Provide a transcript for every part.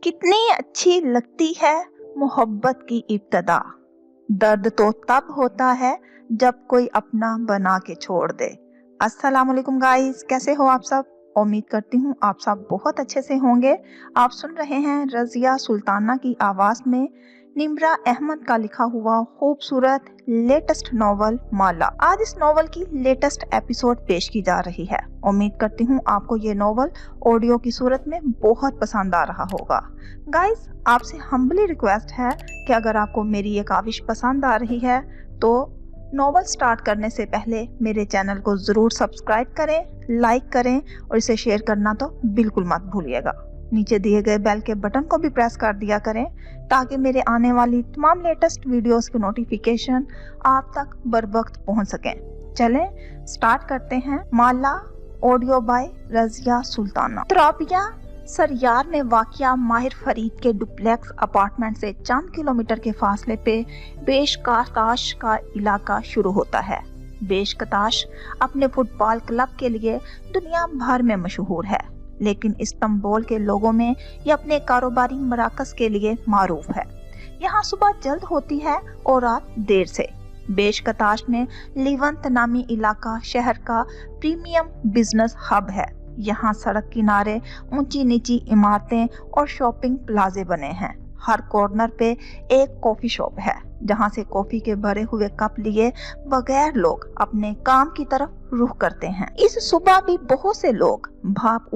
कितनी अच्छी लगती है मोहब्बत की इब्तदा। दर्द तो तब होता है जब कोई अपना बना के छोड़ दे। अस्सलाम वालेकुम गाइस, कैसे हो आप सब? उम्मीद करती हूँ आप सब बहुत अच्छे से होंगे। आप सुन रहे हैं रजिया सुल्ताना की आवाज में निम्रा अहमद का लिखा हुआ खूबसूरत लेटेस्ट नॉवल माला। आज इस नॉवल की लेटेस्ट एपिसोड पेश की जा रही है। उम्मीद करती हूँ आपको ये नॉवल ऑडियो की सूरत में बहुत पसंद आ रहा होगा। गाइस, आपसे हम्बली रिक्वेस्ट है कि अगर आपको मेरी ये काविश पसंद आ रही है तो नॉवल स्टार्ट करने से पहले मेरे चैनल को जरूर सब्सक्राइब करें, लाइक करें और इसे शेयर करना तो बिल्कुल मत भूलिएगा। नीचे दिए गए बेल के बटन को भी प्रेस कर दिया करें ताकि मेरे आने वाली तमाम लेटेस्ट वीडियोस की नोटिफिकेशन आप तक बरवक्त पहुंच सकें। चलें स्टार्ट करते हैं। माला ऑडियो बाय रजिया सुल्ताना। त्राबिया सरयार में वाक़िया माहिर फरीद के डुप्लेक्स अपार्टमेंट से चंद किलोमीटर के फासले पे बेशकताश का इलाका शुरू होता है। बेशकताश अपने फुटबॉल क्लब के लिए दुनिया भर में मशहूर है, लेकिन इस्तांबुल के लोगों में ये अपने कारोबारी मराकज के लिए मारूफ है। यहाँ सुबह जल्द होती है और रात देर से। बेशकताश में लिवंत नामी इलाका शहर का प्रीमियम बिजनेस हब है। यहाँ सड़क किनारे ऊंची नीची इमारतें और शॉपिंग प्लाजे बने हैं। हर कॉर्नर पे एक कॉफी शॉप है जहाँ से कॉफी के भरे हुए कप लिए बगैर लोग अपने काम की तरफ रुख करते हैं। इस सुबह भी बहुत से लोग भाप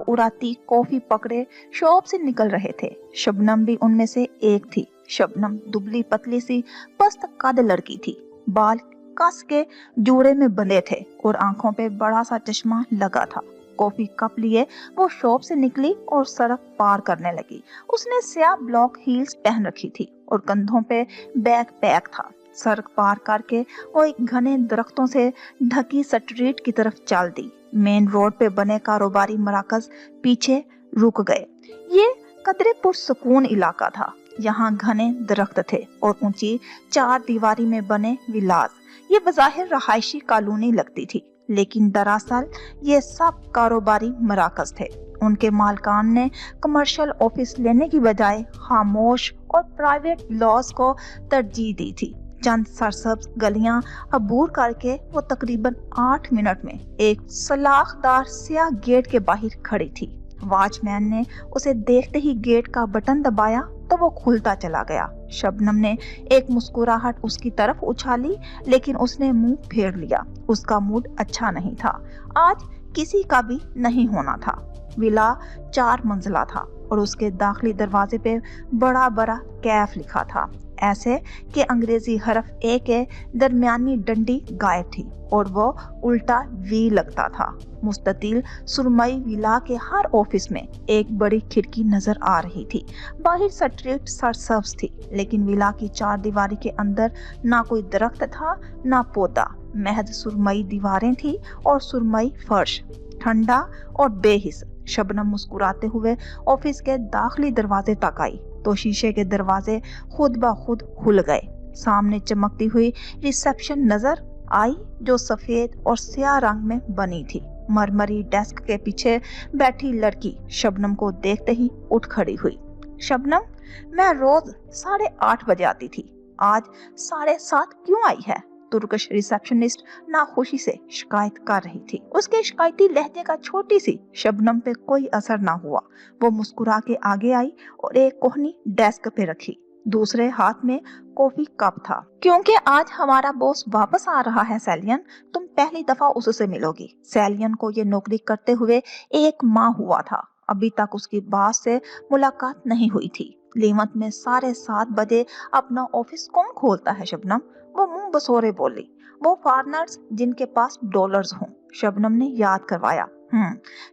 उड़ाती कॉफी पकड़े शॉप से निकल रहे थे। शबनम भी उनमें से एक थी। शबनम दुबली पतली सी पस्त कद लड़की थी। बाल कस के जूड़े में बंधे थे और आंखों पे बड़ा सा चश्मा लगा था। कॉफी कप लिए वो शॉप से निकली और सड़क पार करने लगी। उसने स्याह ब्लॉक हील्स पहन रखी थी और कंधों पे बैग पैक था। सड़क पार करके वो एक घने दरख्तों से ढकी स्ट्रीट की तरफ चल दी। मेन रोड पे बने कारोबारी मराकज पीछे रुक गए। ये कदरे पुरसुकून इलाका था। यहाँ घने दरख्त थे और ऊंची चार दीवारी में बने विलास। ये बज़ाहिर रहायशी कॉलोनी लगती थी, लेकिन दरअसल ये सब कारोबारी मराकज थे। उनके मालकान ने कमर्शियल ऑफिस लेने की बजाय खामोश और प्राइवेट लॉज को तरजीह दी थी। चंद सरसब्ज गलियां अबूर करके वो तकरीबन 8 मिनट में एक सलाखदार स्याह गेट के बाहर खड़ी थी। वॉचमैन ने उसे देखते ही गेट का बटन दबाया तो वो खुलता चला गया। शबनम ने एक मुस्कुराहट उसकी तरफ उछाली, लेकिन उसने मुंह फेर लिया। उसका मूड अच्छा नहीं था। आज किसी का भी नहीं होना था। विला 4 मंजिला था और उसके दाखिली दरवाजे पे बड़ा बड़ा कैफ लिखा था, ऐसे कि अंग्रेजी हरफ ए के दरमियानी डंडी गायब थी और वो उल्टा वी लगता था। मुस्ततिल सुरमई विला के हर ऑफिस में एक बड़ी खिड़की नजर आ रही थी। बाहर स्ट्रीट सरसब्ज थी, लेकिन विला की 4 दीवारी के अंदर ना कोई दरख्त था ना पौधा। महज सुरमई दीवारें थी और सुरमई फर्श, ठंडा और बेहिस। शबनम मुस्कुराते हुए ऑफिस के दाखिली दरवाजे तक आई तो शीशे के दरवाजे खुद ब खुद खुल गए। सामने चमकती हुई रिसेप्शन नजर आई जो सफेद और स्याह रंग में बनी थी। मरमरी डेस्क के पीछे बैठी लड़की शबनम को देखते ही उठ खड़ी हुई। शबनम, मैं रोज 8:30 बजे आती थी, आज 7:30 क्यों आई है? तुर्कश रिसेप्शनिस्ट नाखुशी से शिकायत कर रही थी। उसके शिकायती लहजे का छोटी सी शबनम पे कोई असर ना हुआ। वो मुस्कुरा के आगे आई और एक कोहनी डेस्क पे रखी। दूसरे हाथ में कॉफी कप था। क्योंकि आज हमारा बॉस वापस आ रहा है सेलियन, तुम पहली दफा उससे मिलोगी। सेलियन को ये नौकरी करते हुए 1 माह हुआ था। अभी तक उसकी बॉस से मुलाकात नहीं हुई थी। लीमत में 7:30 बजे अपना ऑफिस कौन खोलता है शबनम? वो मुंह बसोरे बोली। वो फॉरेनर्स जिनके पास डॉलर्स हों, शबनम ने याद करवाया।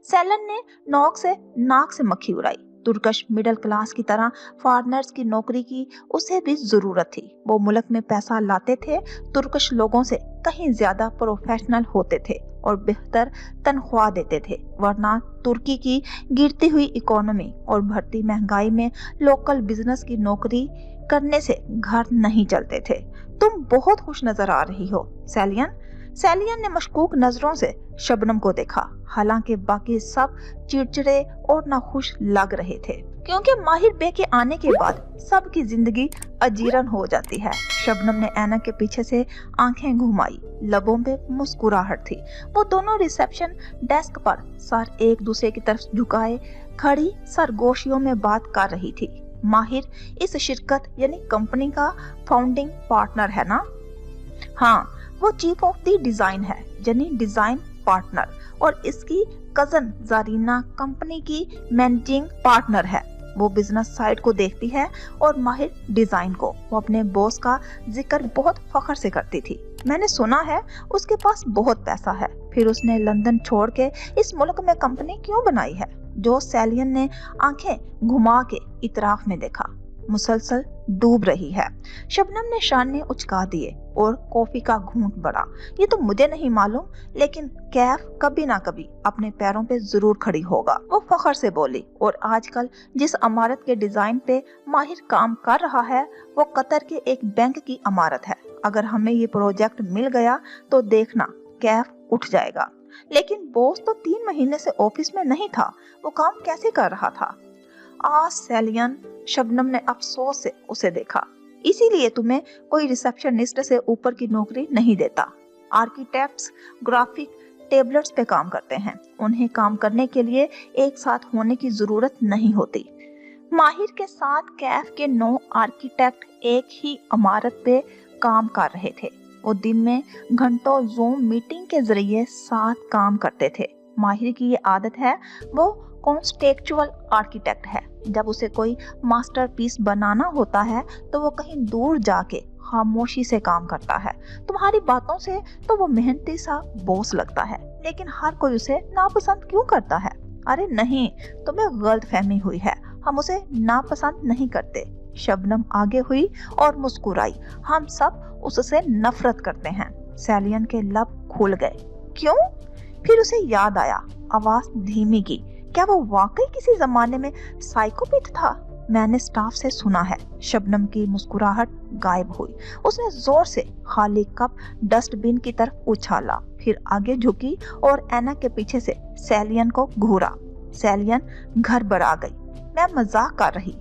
सेलन ने नोक से नाक से मक्खी उड़ाई। तुर्कश मिडिल क्लास की तरह फॉरेनर्स की नौकरी की उसे भी जरूरत थी। वो मुल्क में पैसा लाते थे, तुर्कश लोगों से कहीं ज्यादा प्रोफेशनल होते थे और बेहतर तनख्वाह देते थे। वरना तुर्की की गिरती हुई इकोनॉमी और बढ़ती महंगाई में लोकल बिजनेस की नौकरी करने से घर नहीं चलते थे। तुम बहुत खुश नजर आ रही हो सेलियन। सैलियन ने मशकूक नजरों से शबनम को देखा, हालांकि बाकी सब चिड़चिड़े और नाखुश लग रहे थे, क्योंकि माहिर बे के आने के बाद सबकी जिंदगी अजीरन हो जाती है। शबनम ने ऐनक के पीछे से आंखें घुमाई, लबों पे मुस्कुराहट थी। वो दोनों रिसेप्शन डेस्क पर सर एक दूसरे की तरफ झुकाए खड़ी सरगोशियों में बात कर रही थी। माहिर इस शिरकत यानी कंपनी का फाउंडिंग पार्टनर है ना? हाँ, वो चीफ ऑफ द डिजाइन है, यानी डिजाइन पार्टनर, और इसकी कजन जारीना कंपनी की मैनेजिंग पार्टनर है। वो बिजनेस साइड को देखती है और माहिर डिजाइन को। वो अपने बॉस का जिक्र बहुत फख्र से करती थी। मैंने सुना है उसके पास बहुत पैसा है, फिर उसने लंदन छोड़ के इस मुल्क में कंपनी क्यों बनाई है? जो सैलियन ने आंखें घुमा के इतराफ में देखा। मुसलसल डूब रही है। शबनम ने शाने उचका दिए और कॉफी का घूंट बढ़ा। ये तो मुझे नहीं मालूम, लेकिन कैफ कभी ना कभी अपने पैरों पे जरूर खड़ी होगा, वो फख्र से बोली। और आजकल जिस इमारत के डिजाइन पे माहिर काम कर रहा है वो कतर के एक बैंक की इमारत है। अगर हमें ये प्रोजेक्ट मिल गया तो देखना कैफ उठ जाएगा। लेकिन बॉस तो 3 महीने से ऑफिस में नहीं था, वो काम कैसे कर रहा था? सैलियन, शबनम ने अफसोस से उसे देखा। इसीलिए तुम्हें कोई रिसेप्शनिस्ट से ऊपर की नौकरी नहीं देता। आर्किटेक्ट्स ग्राफिक टेबलेट्स पे काम करते हैं, उन्हें काम करने के लिए एक साथ होने की जरूरत नहीं होती। माहिर के साथ कैफ के 9 आर्किटेक्ट एक ही इमारत पे काम कर रहे थे। वो दिन में घंटों जूम मीटिंग के जरिए साथ काम करते थे। माहिर की ये आदत है, वो कॉन्टेक्चुअल आर्किटेक्ट है। जब उसे कोई मास्टरपीस बनाना होता है तो वो कहीं दूर जाके खामोशी से काम करता है। तुम्हारी बातों से तो वो मेहनती सा बॉस लगता है, लेकिन हर कोई उसे नापसंद क्यों करता है? अरे नहीं, तुम्हें गलतफहमी हुई है, हम उसे नापसंद नहीं करते। शबनम आगे हुई और मुस्कुराई। हम सब उससे नफरत करते हैं। सैलियन के लब खुल गए। क्यों? फिर उसे याद आया, आवाज धीमी की। क्या वो वाकई किसी जमाने में साइकोपैथ था? मैंने स्टाफ से सुना है। शबनम की मुस्कुराहट गायब हुई। उसने जोर से खाली कप डस्टबिन की तरफ उछाला, फिर आगे झुकी और ऐनक के पीछे से सैलियन को घूरा। सैलियन घर पर आ गई। मैं मजाक कर रही।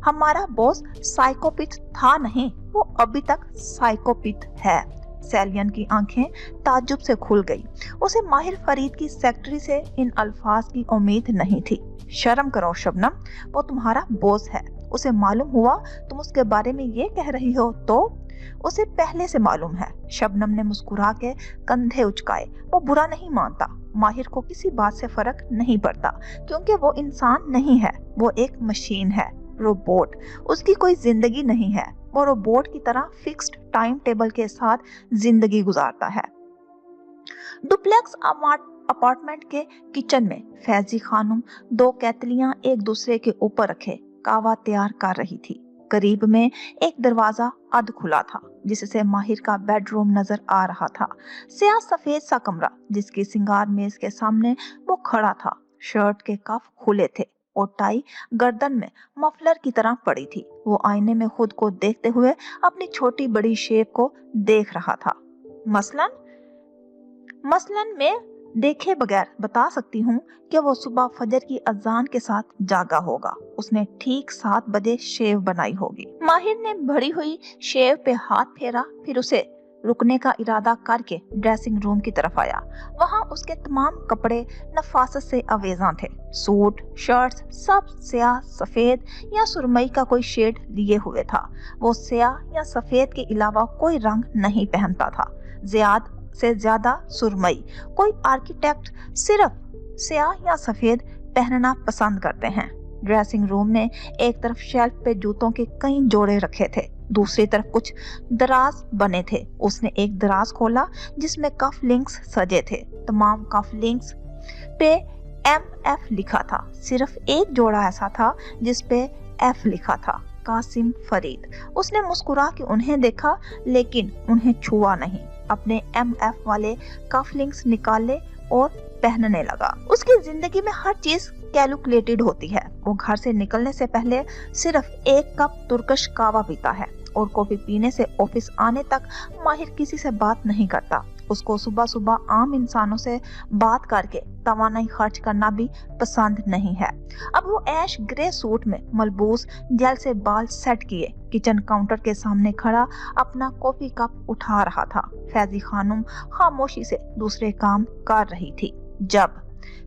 हमारा बॉस साइकोपैथ था नहीं, वो अभी तक साइकोपैथ है। सैलियन की आंखें ताज्जुब से खुल गई। उसे माहिर फरीद की सेक्रेटरी से इन अल्फाज की उम्मीद नहीं थी। शर्म करो शबनम, वो तुम्हारा बॉस है। उसे मालूम हुआ तुम उसके बारे में ये कह रही हो तो? उसे पहले से मालूम है। शबनम ने मुस्कुरा के कंधे उचकाए। वो बुरा नहीं मानता। माहिर को किसी बात से फर्क नहीं पड़ता, क्योंकि वो इंसान नहीं है, वो एक मशीन है, रोबोट। उसकी कोई जिंदगी नहीं है। वो रोबोट की तरह फिक्स्ड टाइम टेबल के साथ जिंदगी गुजारता है। डुप्लेक्स अपार्टमेंट के किचन में फैजी खानम 2 केतलियां एक दूसरे के ऊपर रखे कावा तैयार कर रही थी। करीब में एक दरवाजा अध खुला था, जिससे माहिर का बेडरूम नजर आ रहा था। स्याह सफेद सा कमरा, जिसकी सिंगार मेज के सामने वो खड़ा था। शर्ट के कफ खुले थे और टाई गर्दन में मफलर की तरह पड़ी थी। वो आईने में खुद को देखते हुए अपनी छोटी बड़ी शेप को देख रहा था। मसलन मैं देखे बगैर बता सकती हूँ कि वो सुबह फजर की अजान के साथ जागा होगा। उसने ठीक 7 बजे शेव बनाई होगी। माहिर ने भरी हुई शेव पे हाथ फेरा, फिर उसे रुकने का इरादा करके ड्रेसिंग रूम की तरफ आया। वहाँ उसके तमाम कपड़े नफासत से अवेजा थे। सूट, शर्ट्स सब स्याह, सफेद या सुरमई का कोई शेड लिए हुए था। वो स्याह या सफेद के अलावा कोई रंग नहीं पहनता था, ज्यादा से ज्यादा सुरमई। कोई आर्किटेक्ट सिर्फ स्याह या सफेद पहनना पसंद करते हैं। ड्रेसिंग रूम में एक तरफ शेल्फ पे जूतों के कई जोड़े रखे थे, दूसरी तरफ कुछ दराज बने थे। उसने एक दराज खोला जिसमें कफ लिंक्स सजे थे। तमाम कफ लिंक्स पे MF लिखा था। सिर्फ एक जोड़ा ऐसा था जिस पे F लिखा था, कासिम फरीद। उसने मुस्कुरा के उन्हें देखा, लेकिन उन्हें छुआ नहीं। अपने MF वाले कफ लिंक्स निकाले और पहनने लगा। उसकी जिंदगी में हर चीज कैलकुलेटेड होती है। वो घर से निकलने से पहले सिर्फ 1 कप तुर्कश कावा पीता है और कॉफी पीने से ऑफिस आने तक माहिर किसी से बात नहीं करता। उसको सुबह सुबह आम इंसानों से बात करके तवानाई खर्च करना भी पसंद नहीं है। अब वो ऐश ग्रे सूट में मलबूस जेल से बाल सेट किए किचन काउंटर के सामने खड़ा अपना कॉफी कप उठा रहा था। फैजी खानम खामोशी से दूसरे काम कर रही थी जब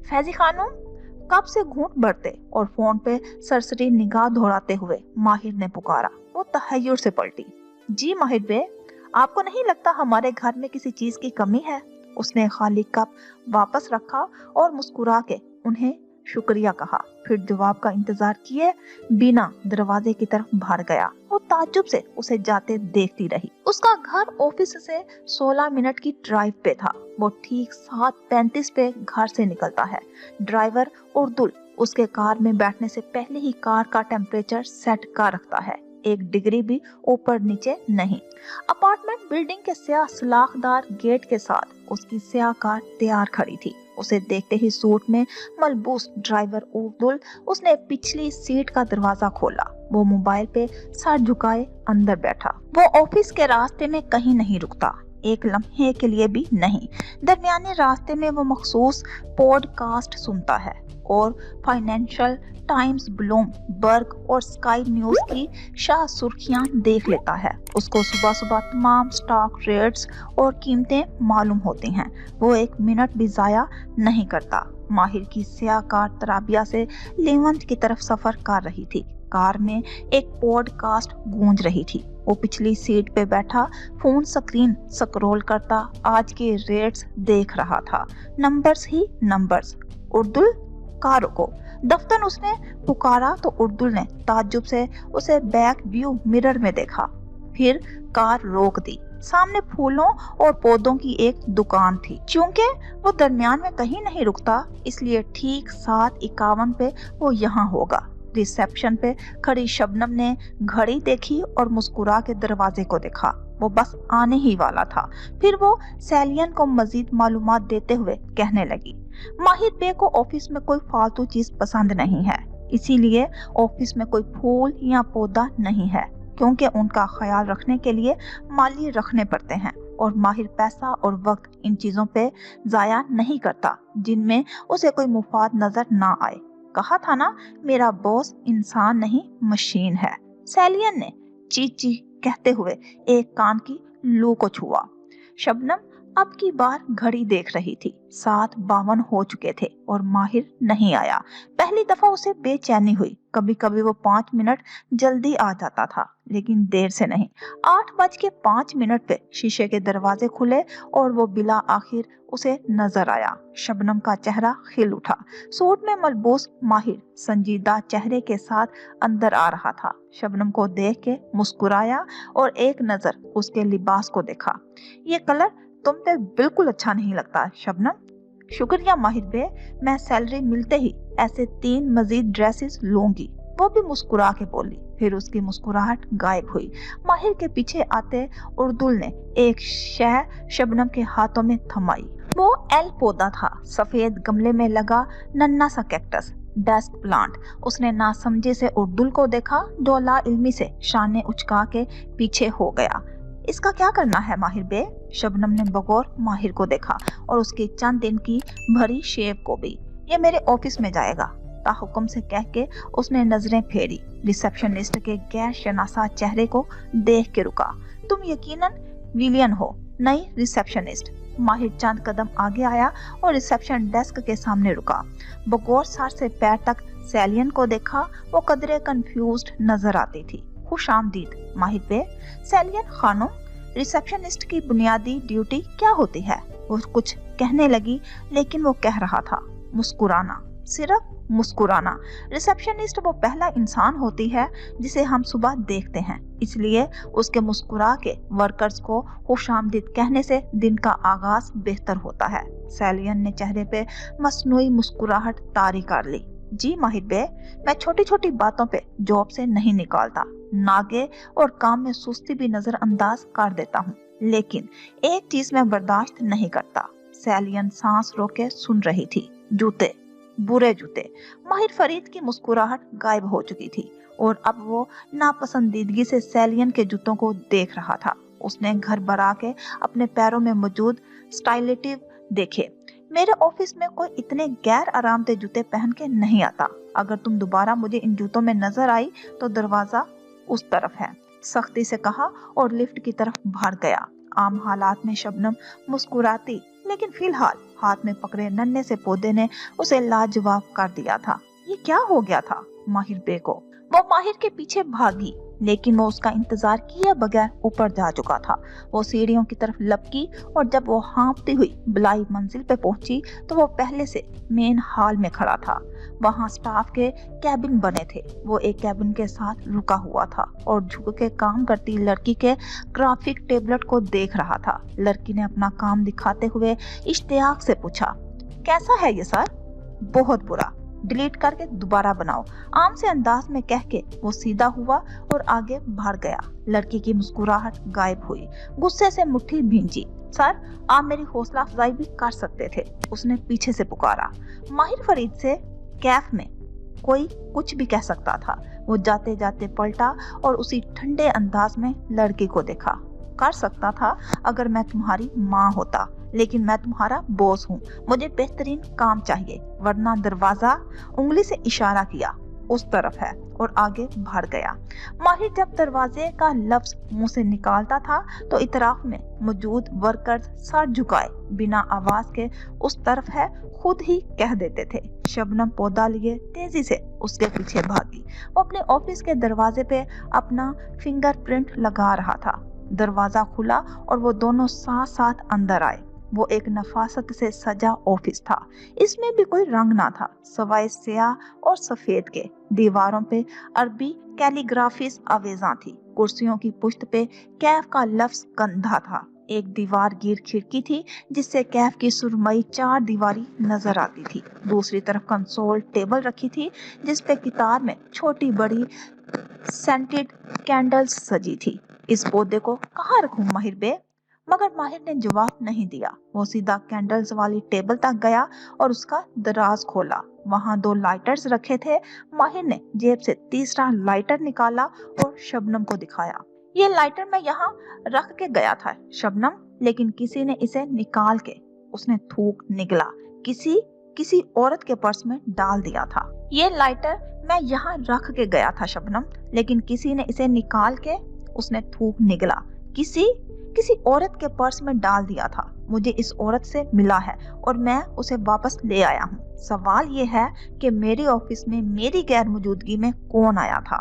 फैजी खानम कब से घूंट भरते और फोन पे सरसरी निगाह दौड़ाते हुए माहिर ने पुकारा। वो तहय्युर से पलटी। जी माहिर बे, आपको नहीं लगता हमारे घर में किसी चीज की कमी है? उसने खाली कप वापस रखा और मुस्कुरा के उन्हें शुक्रिया कहा, फिर जवाब का इंतजार किए बिना दरवाजे की तरफ भाग गया। वो ताज्जुब से उसे जाते देखती रही। उसका घर ऑफिस से 16 मिनट की ड्राइव पे था। वो ठीक 7:35 पे घर से निकलता है। ड्राइवर उर्दुल उसके कार में बैठने से पहले ही कार का टेम्परेचर सेट कर रखता है, 1 डिग्री भी ऊपर नीचे नहीं। अपार्टमेंट बिल्डिंग के स्याह सलाखदार गेट के साथ उसकी स्याह कार तैयार खड़ी थी। उसे देखते ही सूट में मलबूस ड्राइवर उर्दुल उसने पिछली सीट का दरवाजा खोला। वो मोबाइल पे सर झुकाए अंदर बैठा। वो ऑफिस के रास्ते में कहीं नहीं रुकता, एक लम्हे के लिए भी नहीं। दरमियाने रास्ते में वो मखसूस पॉडकास्ट सुनता है और फाइनेंशियल टाइम्स, ब्लूमबर्ग और स्काई न्यूज की शाह सुर्खियां देख लेता है। उसको सुबह सुबह तमाम स्टॉक रेट्स और कीमतें मालूम होती हैं। वो 1 मिनट भी जाया नहीं करता। माहिर की स्याह कार तराबिया से लेवंट की तरफ सफर कर रही थी। कार में एक पॉडकास्ट गूंज रही थी। वो पिछली सीट पे बैठा फोन स्क्रीन स्क्रॉल करता आज के रेट्स देख रहा था। नंबर्स ही नंबर्स। उर्दुल, कार को दफ्तर उसने पुकारा तो उर्दुल ने ताज्जुब से उसे बैक व्यू मिरर में देखा, फिर कार रोक दी। सामने फूलों और पौधों की एक दुकान थी। चूंकि वो दरमियान में कहीं नहीं रुकता, इसलिए ठीक 7:51 पे वो यहाँ होगा। रिसेप्शन पे खड़ी शबनम ने घड़ी देखी और मुस्कुरा के दरवाजे को देखा। वो बस आने ही वाला था। फिर वो सैलियन को मजीद मालूमात देते हुए कहने लगी, माहिर बे को ऑफिस में कोई फालतू चीज पसंद नहीं है, इसीलिए ऑफिस में कोई फूल या पौधा नहीं है, क्योंकि उनका ख्याल रखने के लिए माली रखने पड़ते हैं और माहिर पैसा और वक्त इन चीजों पे जाया नहीं करता जिनमें उसे कोई मुफाद नजर ना आए। कहा था ना, मेरा बॉस इंसान नहीं मशीन है। सैलियन ने चीची कहते हुए एक कान की लू को छुआ। शबनम अब की बार घड़ी देख रही थी। 7:52 हो चुके थे और माहिर नहीं आया। पहली दफा उसे बेचैनी हुई। कभी कभी वो 5 मिनट जल्दी आ जाता था, लेकिन देर से नहीं। 8:05 पे शीशे के दरवाजे खुले और वो बिला आखिर उसे नजर आया। शबनम का चेहरा खिल उठा। सूट में मलबूस माहिर संजीदा चेहरे के साथ अंदर आ रहा था। शबनम को देख के मुस्कुराया और एक नजर उसके लिबास को देखा। ये कलर तुम पे बिल्कुल अच्छा नहीं लगता शबनम। शुक्रिया माहिर बे, मैं सैलरी मिलते ही ऐसे 3 मजीद ड्रेसेस लूंगी। वो भी मुस्कुरा के बोली। फिर उसकी मुस्कुराहट गायब हुई। माहिर के पीछे आते उर्दुल ने एक शह शबनम के हाथों में थमाई। वो एल पौधा था, सफेद गमले में लगा नन्ना सा कैक्टस, डेस्क प्लांट। उसने नासमझी से उर्दुल को देखा, जो ला इल्मी से शाने उचका के पीछे हो गया। इसका क्या करना है माहिर बे? शबनम ने बगौर माहिर को देखा और उसके चंद दिन की भरी शेव को भी। ये मेरे ऑफिस में जाएगा, ताहुकुम से कह के उसने नजरें फेरी। रिसेप्शनिस्ट के गैर शनासा चेहरे को देख के रुका। तुम यकीनन विलियन हो, नई रिसेप्शनिस्ट। माहिर चंद कदम आगे आया और रिसेप्शन डेस्क के सामने रुका। बगौर सर से पैर तक सैलियन को देखा। वो कदरे कंफ्यूज्ड नजर आती थी। खुश आमदीद माहिर पे। सैलियन खानम, रिसेप्शनिस्ट की बुनियादी ड्यूटी क्या होती है? वो कुछ कहने लगी, लेकिन वो कह रहा था मुस्कुराना, सिर्फ मुस्कुराना। रिसेप्शनिस्ट वो पहला इंसान होती है जिसे हम सुबह देखते हैं, इसलिए उसके मुस्कुरा के वर्कर्स को खुशामदीद कहने से दिन का आगाज बेहतर होता है। सैलियन ने चेहरे पे मसनूई मुस्कुराहट तारी कर ली। जी माहिर बे, मैं छोटी छोटी बातों पे जॉब से नहीं निकालता, नागे और काम में सुस्ती भी नजरअंदाज कर देता हूँ, लेकिन एक चीज मैं बर्दाश्त नहीं करता। सैलियन सांस रोके सुन रही थी। जूते, बुरे जूते। माहिर फरीद की मुस्कुराहट गायब हो चुकी थी और अब वो नापसंदीदगी से सैलियन के जूतों को देख रहा था। उसने घर भरा के अपने पैरों में मौजूद स्टाइलेटिव देखे। मेरे ऑफिस में कोई इतने गैर आरामदेह जूते पहन के नहीं आता। अगर तुम दोबारा मुझे इन जूतों में नजर आई तो दरवाजा उस तरफ है, सख्ती से कहा और लिफ्ट की तरफ भाग गया। आम हालात में शबनम मुस्कुराती, लेकिन फिलहाल हाथ में पकड़े नन्हे से पौधे ने उसे लाजवाब कर दिया था। ये क्या हो गया था माहिर बे को? वो माहिर के पीछे भागी, लेकिन वो उसका इंतजार किए बगैर ऊपर जा चुका था। वो सीढ़ियों की तरफ लपकी और जब वो हाँफती हुई बिलाई मंजिल पे पहुंची तो वो पहले से मेन हॉल में खड़ा था। वहां स्टाफ के कैबिन बने थे। वो एक कैबिन के साथ रुका हुआ था और झुक के काम करती लड़की के ग्राफिक टेबलेट को देख रहा था। लड़की ने अपना काम दिखाते हुए इश्तियाक से पूछा, कैसा है ये सर? बहुत बुरा, डिलीट करके दोबारा बनाओ, आम से अंदाज में कह के वो सीधा हुआ और आगे बढ़ गया। लड़की की मुस्कुराहट गायब हुई, गुस्से से मुट्ठी भींची। सर, आप मेरी हौसला अफजाई भी कर सकते थे, उसने पीछे से पुकारा। माहिर फरीद से कैफ में कोई कुछ भी कह सकता था। वो जाते जाते पलटा और उसी ठंडे अंदाज में लड़की को देखा। कर सकता था अगर मैं तुम्हारी माँ होता, लेकिन मैं तुम्हारा बॉस हूँ। मुझे बेहतरीन काम चाहिए, वरना दरवाजा, उंगली से इशारा किया, उस तरफ है और आगे बढ़ गया। माहिर जब दरवाजे का लफ्ज मुंह से निकालता था तो इतराफ में मौजूद वर्कर्स सर झुकाए बिना आवाज के उस तरफ है खुद ही कह देते थे। शबनम पौधा लिए तेजी से उसके पीछे भागी। वो अपने ऑफिस के दरवाजे पे अपना फिंगरप्रिंट लगा रहा था। दरवाजा खुला और वो दोनों साथ साथ अंदर आए। वो एक नफासत से सजा ऑफिस था। इसमें भी कोई रंग ना था सवाए स्याह और सफेद के। दीवारों पे अरबी कैलीग्राफीज आवेजा थी। कुर्सियों की पुश्त पे कैफ का लफ्ज गंधा था। एक दीवार गिर खिड़की थी जिससे कैफ की सुरमई चार दीवारी नजर आती थी। दूसरी तरफ कंसोल टेबल रखी थी जिसपे किताब में छोटी बड़ी सेंटेड कैंडल्स सजी थी। इस पौधे को कहाँ रखूं माहिर बे? मगर माहिर ने जवाब नहीं दिया। वो सीधा कैंडल्स वाली टेबल तक गया और उसका दराज खोला। वहां 2 लाइटर्स रखे थे। माहिर ने जेब से तीसरा लाइटर निकाला और शबनम को दिखाया। ये लाइटर मैं यहाँ रख के गया था शबनम, लेकिन किसी ने इसे निकाल के, उसने थूक निकला, किसी औरत के पर्स में डाल दिया था। ये लाइटर मैं यहाँ रख के गया था शबनम, लेकिन किसी ने इसे निकाल के, उसने थूक निकला, किसी औरत के पर्स में डाल दिया था। मुझे इस औरत से मिला है और मैं उसे वापस ले आया हूँ। सवाल ये है कि मेरे ऑफिस में मेरी गैर मौजूदगी में कौन आया था?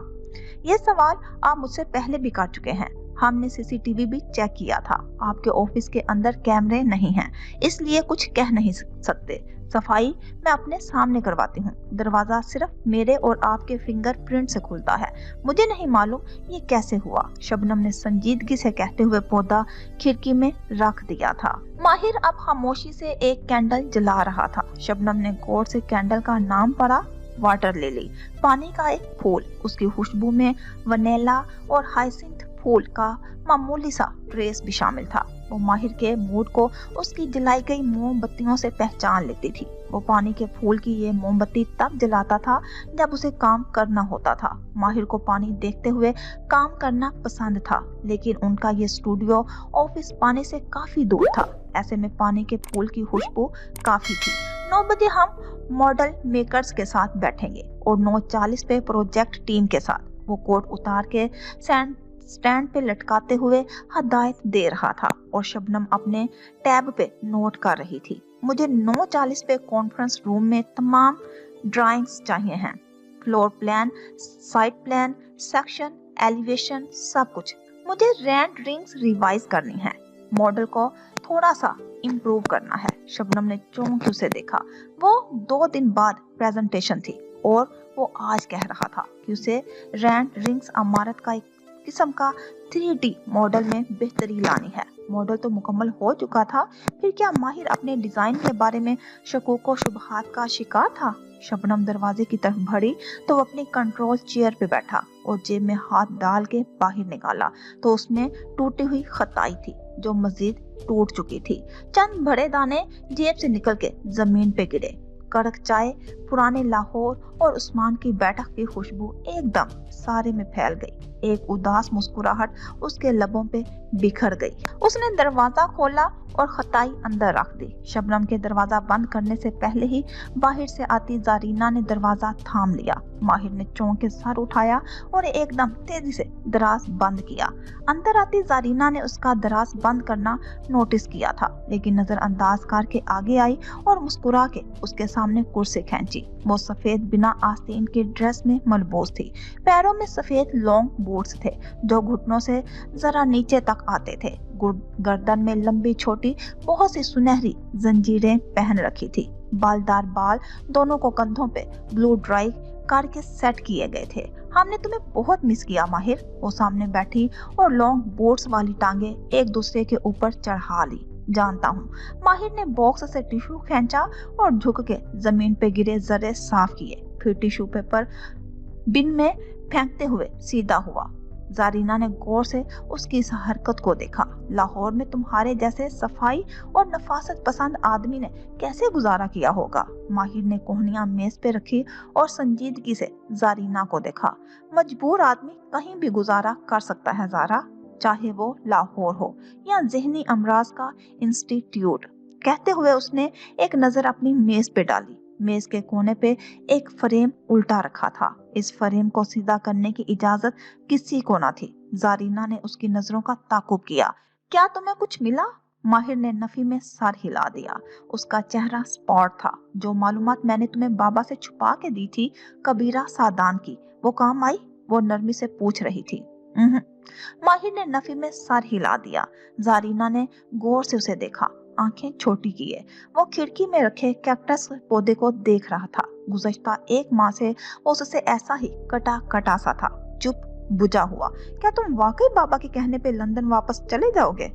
ये सवाल आप मुझसे पहले भी कर चुके हैं। हमने सीसीटीवी भी चेक किया था। आपके ऑफिस के अंदर कैमरे नहीं हैं, इसलिए कुछ कह नहीं सकते। सफाई मैं अपने सामने करवाती हूँ। दरवाजा सिर्फ मेरे और आपके फिंगरप्रिंट से खुलता है। मुझे नहीं मालूम ये कैसे हुआ। शबनम ने संजीदगी से कहते हुए पौधा खिड़की में रख दिया था। माहिर अब खामोशी से एक कैंडल जला रहा था। शबनम ने गौर से कैंडल का नाम पढ़ा, वाटर लिली, पानी का एक फूल। उसकी खुशबू में वनीला और हाइसिंथ फूल का मामूली सा ट्रेस भी शामिल था। वो माहिर के मूड को उसकी जलाई गई मोमबत्तियों से पहचान लेती थी। वो पानी के फूल की ये मोमबत्ती तब जलाता था जब उसे काम करना होता था। माहिर को पानी देखते हुए काम करना पसंद था, लेकिन उनका ये स्टूडियो ऑफिस पानी से काफी दूर था। ऐसे में पानी के फूल की खुशबू काफी थी। 9 बजे हम मॉडल मेकर्स के साथ बैठेंगे और 9:40 पे प्रोजेक्ट टीम के साथ। वो कोट उतार के स्टैंड पे लटकाते हुए हदायत दे रहा था और शबनम अपने टैब पे नोट कर रही थी। मुझे 9:40 पे कॉन्फ्रेंस रूम में तमाम ड्राइंग्स चाहिए हैं, floor plan, site plan, section, elevation, सब कुछ। मुझे रेंडरिंग्स रिवाइज करनी है, मॉडल को थोड़ा सा इम्प्रूव करना है। शबनम ने चौंक उसे देखा। वो 2 दिन बाद प्रेजेंटेशन थी और वो आज कह रहा था कि उसे रेंडरिंग्स इमारत का एक किस्म का 3D मॉडल में बेहतरी लानी है। मॉडल तो मुकम्मल हो चुका था, फिर क्या माहिर अपने डिजाइन के बारे में शकूक व शुबहात का शिकार था? शबनम दरवाजे की तरफ बढ़ी तो वो अपनी कंट्रोल चेयर पे बैठा और जेब में हाथ डाल के बाहर निकाला तो उसमें टूटी हुई खताई थी जो मजीद टूट चुकी थी। चंद बड़े दाने जेब से निकल के जमीन पे गिरे। कड़क चाय पुराने लाहौर और उस्मान की बैठक की खुशबू एकदम सारे में फैल गई। एक उदास मुस्कुराहट उसके लबों पे बिखर गई। उसने दरवाजा खोला और खताई अंदर रख दी। शबनम के दरवाजा बंद करने से पहले ही बाहर से आती जारीना ने दरवाजा थाम लिया। माहिर ने चौंक के सर उठाया और एकदम तेजी से दराज बंद किया। अंदर आती जारीना ने उसका दराज बंद करना नोटिस किया था, लेकिन नजरअंदाज करके आगे आई और मुस्कुरा के उसके सामने कुर्सी खींची। वो सफेद बिना आस्तीन की ड्रेस में मलबूस थी। पैरों में सफेद लॉन्ग बूट्स थे जो घुटनों से जरा नीचे तक आते थे। गर्दन में लंबी छोटी बहुत सी सुनहरी जंजीरें पहन रखी थी। बालदार बाल दोनों को कंधों पे ब्लू ड्राई करके सेट किए गए थे। हमने तुम्हें बहुत मिस किया माहिर, वो सामने बैठी और लॉन्ग बूट्स वाली टांगे एक दूसरे के ऊपर चढ़ा ली। जानता हूँ। माहिर ने बॉक्स से टिश्यू खींचा और झुक के जमीन पे गिरे जर्रे साफ किए, फिर टिश्यू पेपर बिन में फेंकते हुए सीधा हुआ। जारीना ने गौर से उसकी इस हरकत को देखा। लाहौर में तुम्हारे जैसे सफाई और नफासत पसंद आदमी ने कैसे गुजारा किया होगा। माहिर ने कोहनियां मेज पे रखी और संजीदगी से जारीना को देखा। मजबूर आदमी कहीं भी गुजारा कर सकता है जारा, चाहे वो लाहौर हो या ज़हनी अमराज का इंस्टीट्यूट। कहते हुए उसने एक नजर अपनी मेज पे डाली। मेज के कोने पे एक फ्रेम उल्टा रखा था। इस फ्रेम को सीधा करने की इजाजत किसी को ना थी। जारीना ने उसकी नजरों का ताकुब किया। क्या तुम्हें कुछ मिला? माहिर ने नफी में सर हिला दिया। उसका चेहरा स्पॉट था। जो मालूमात मैंने तुम्हें बाबा से छुपा के दी थी कबीरा सादान की, वो काम आई? वो नरमी से पूछ रही थी। माहिर ने नफी में सर हिला दिया। जारीना ने गौर से उसे देखा, आंखें छोटी किए। वो खिड़की में रखे कैक्टस पौधे को देख रहा था। गुज़श्ता एक माह से वो उससे ऐसा ही कटा कटा सा था, चुप बुझा हुआ। क्या तुम वाकई बाबा के कहने पे लंदन वापस चले जाओगे?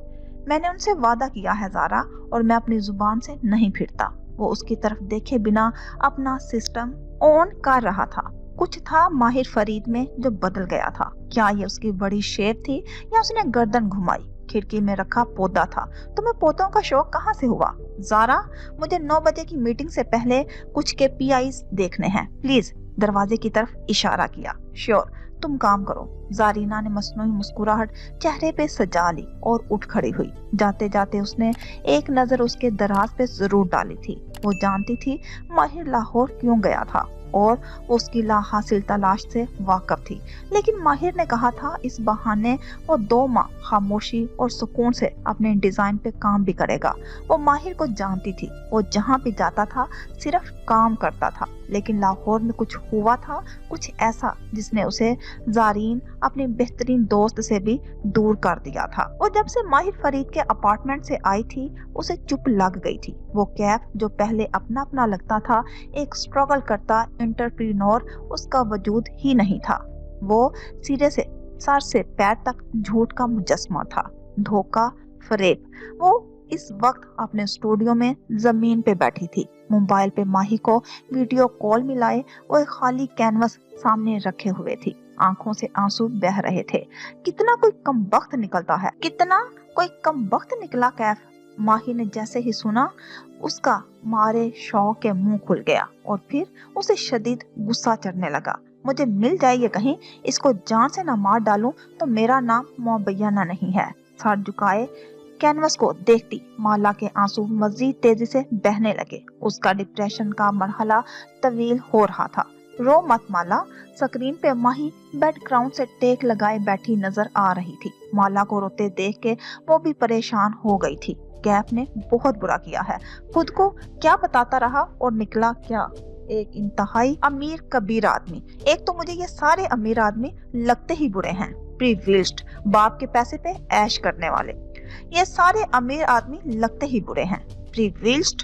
मैंने उनसे वादा किया है जारा, और मैं अपनी जुबान से नहीं फिरता। वो उसकी तरफ देखे बिना अपना सिस्टम ऑन कर रहा था। कुछ था माहिर फरीद में जो बदल गया था। क्या ये उसकी बड़ी शेप थी या उसने गर्दन घुमाई? खिड़की में रखा पौधा था। तुम्हें पौधों का शौक कहाँ से हुआ? जारा, मुझे 9 बजे की मीटिंग से पहले कुछ KPIs देखने हैं। प्लीज। दरवाजे की तरफ इशारा किया। श्योर, तुम काम करो। जारीना ने मसनूई मुस्कुराहट चेहरे पे सजा ली और उठ खड़ी हुई। जाते जाते उसने एक नजर उसके दराज पे जरूर डाली थी। वो जानती थी माहिर लाहौर क्यों गया था और उसकी लाहासिल तलाश से वाकिफ थी, लेकिन माहिर ने कहा था इस बहाने वो 2 माह खामोशी और सुकून से अपने डिजाइन पे काम भी करेगा। वो माहिर को जानती थी। वो जहाँ भी जाता था सिर्फ काम करता था, लेकिन लाहौर में कुछ हुआ था, कुछ ऐसा जिसने उसे जारीन अपने बेहतरीन दोस्त से भी दूर कर दिया था। वो जब से माहिर फरीद के अपार्टमेंट से आई थी उसे चुप लग गई थी। वो कैफ जो पहले अपना अपना लगता था, एक स्ट्रगल करता एंटरप्रेन्योर उसका वजूद ही नहीं था। वो सिरे से सर से पैर तक झूठ का मुजस्मा था, धोखा, फरेब। वो इस वक्त अपने स्टूडियो में जमीन पे बैठी थी, मोबाइल पे माही को वीडियो कॉल मिलाए वो एक खाली कैनवस सामने रखे हुए थी। आंखों से आंसू बह रहे थे। कितना कोई कम वक्त निकलता है, कितना कोई कम वक्त निकला कैफ। माही ने जैसे ही सुना उसका मारे शौक के मुंह खुल गया और फिर उसे शदीद गुस्सा चढ़ने लगा। मुझे मिल जाए ये कहीं, इसको जान से ना मार डालूं तो मेरा नाम मोबैना नहीं है। सर झुकाए कैनवस को देखती माला के आंसू मजीद तेजी से बहने लगे। उसका डिप्रेशन का मरहला तवील हो रहा था। रो मत माला। स्क्रीन पे माही बैकग्राउंड से टेक लगाए बैठी नजर आ रही थी। माला को रोते देख के वो भी परेशान हो गई थी। कैफ ने बहुत बुरा किया है, खुद को क्या बताता रहा और निकला क्या, एक इंतहाई अमीर कबीर आदमी। एक तो मुझे ये सारे अमीर आदमी लगते ही बुरे हैं, प्रिविलेज्ड, बाप के पैसे पे ऐश करने वाले। ये सारे अमीर आदमी लगते ही बुरे हैं, प्रिविलेज्ड,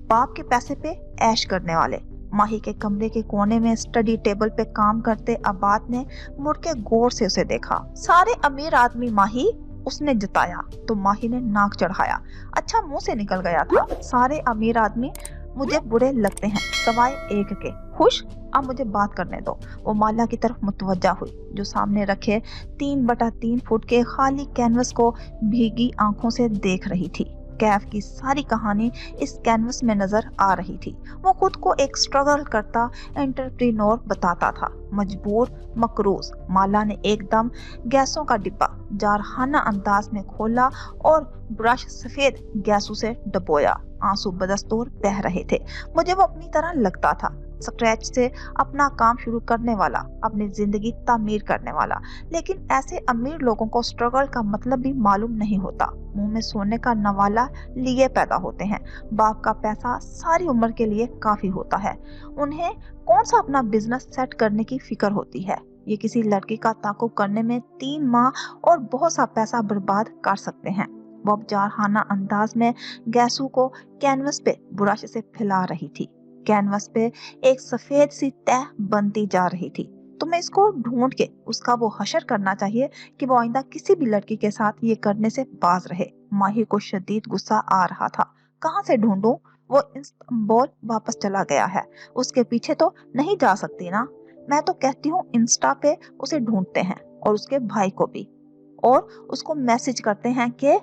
बाप के पैसे पे ऐश करने वाले। माही के कमरे के कोने में स्टडी टेबल पे काम करते अब्बाद ने मुड़ के गौर से उसे देखा। सारे अमीर आदमी माही, उसने जताया तो माही ने नाक चढ़ाया। अच्छा मुंह से निकल गया था। सारे अमीर आदमी मुझे बुरे लगते हैं सवाए एक के। खुश? अब मुझे बात करने दो। वो माला की तरफ मुतवज्जा हुई जो सामने रखे 3/3 फुट के खाली कैनवस को भीगी आंखों से देख रही थी। कैफ की सारी कहानी इस कैनवस में नजर आ रही थी। वो खुद को एक स्ट्रगल करता एंटरप्रेन्योर बताता था, मजबूर, मकरूज। माला ने एकदम गैसों का डिब्बा जारहाना अंदाज में खोला और ब्रश सफेद गैसों से डबोया। आंसू बदस्तूर बह रहे थे। मुझे वो अपनी तरह लगता था, स्क्रैच से अपना काम शुरू करने वाला, अपनी जिंदगी तामीर करने वाला। लेकिन ऐसे अमीर लोगों को स्ट्रगल का मतलब भी मालूम नहीं होता। मुंह में सोने का नवाला लिए पैदा होते हैं। बाप का पैसा सारी उम्र के लिए काफी होता है। उन्हें कौन सा अपना बिजनेस सेट करने की फिक्र होती है। ये किसी लड़की का ताकुब करने में 3 माह और बहुत सा पैसा बर्बाद कर सकते हैं। वो अब जारहाना अंदाज में गैसू को कैनवस पे ब्रश से फैला रही थी। कैनवस पे एक सफेद सी तह बनती जा रही थी। तुम्हें इसको ढूंढ के उसका वो हशर करना चाहिए कि वो आइंदा किसी भी लड़की के साथ ये करने से बाज रहे। माही को शदीद गुस्सा आ रहा था। कहाँ से ढूंढूं? वो इस्तांबुल वापस चला गया है, उसके पीछे तो नहीं जा सकती ना। मैं तो कहती हूँ इंस्टा पे उसे ढूंढते हैं और उसके भाई को भी, और उसको मैसेज करते हैं कि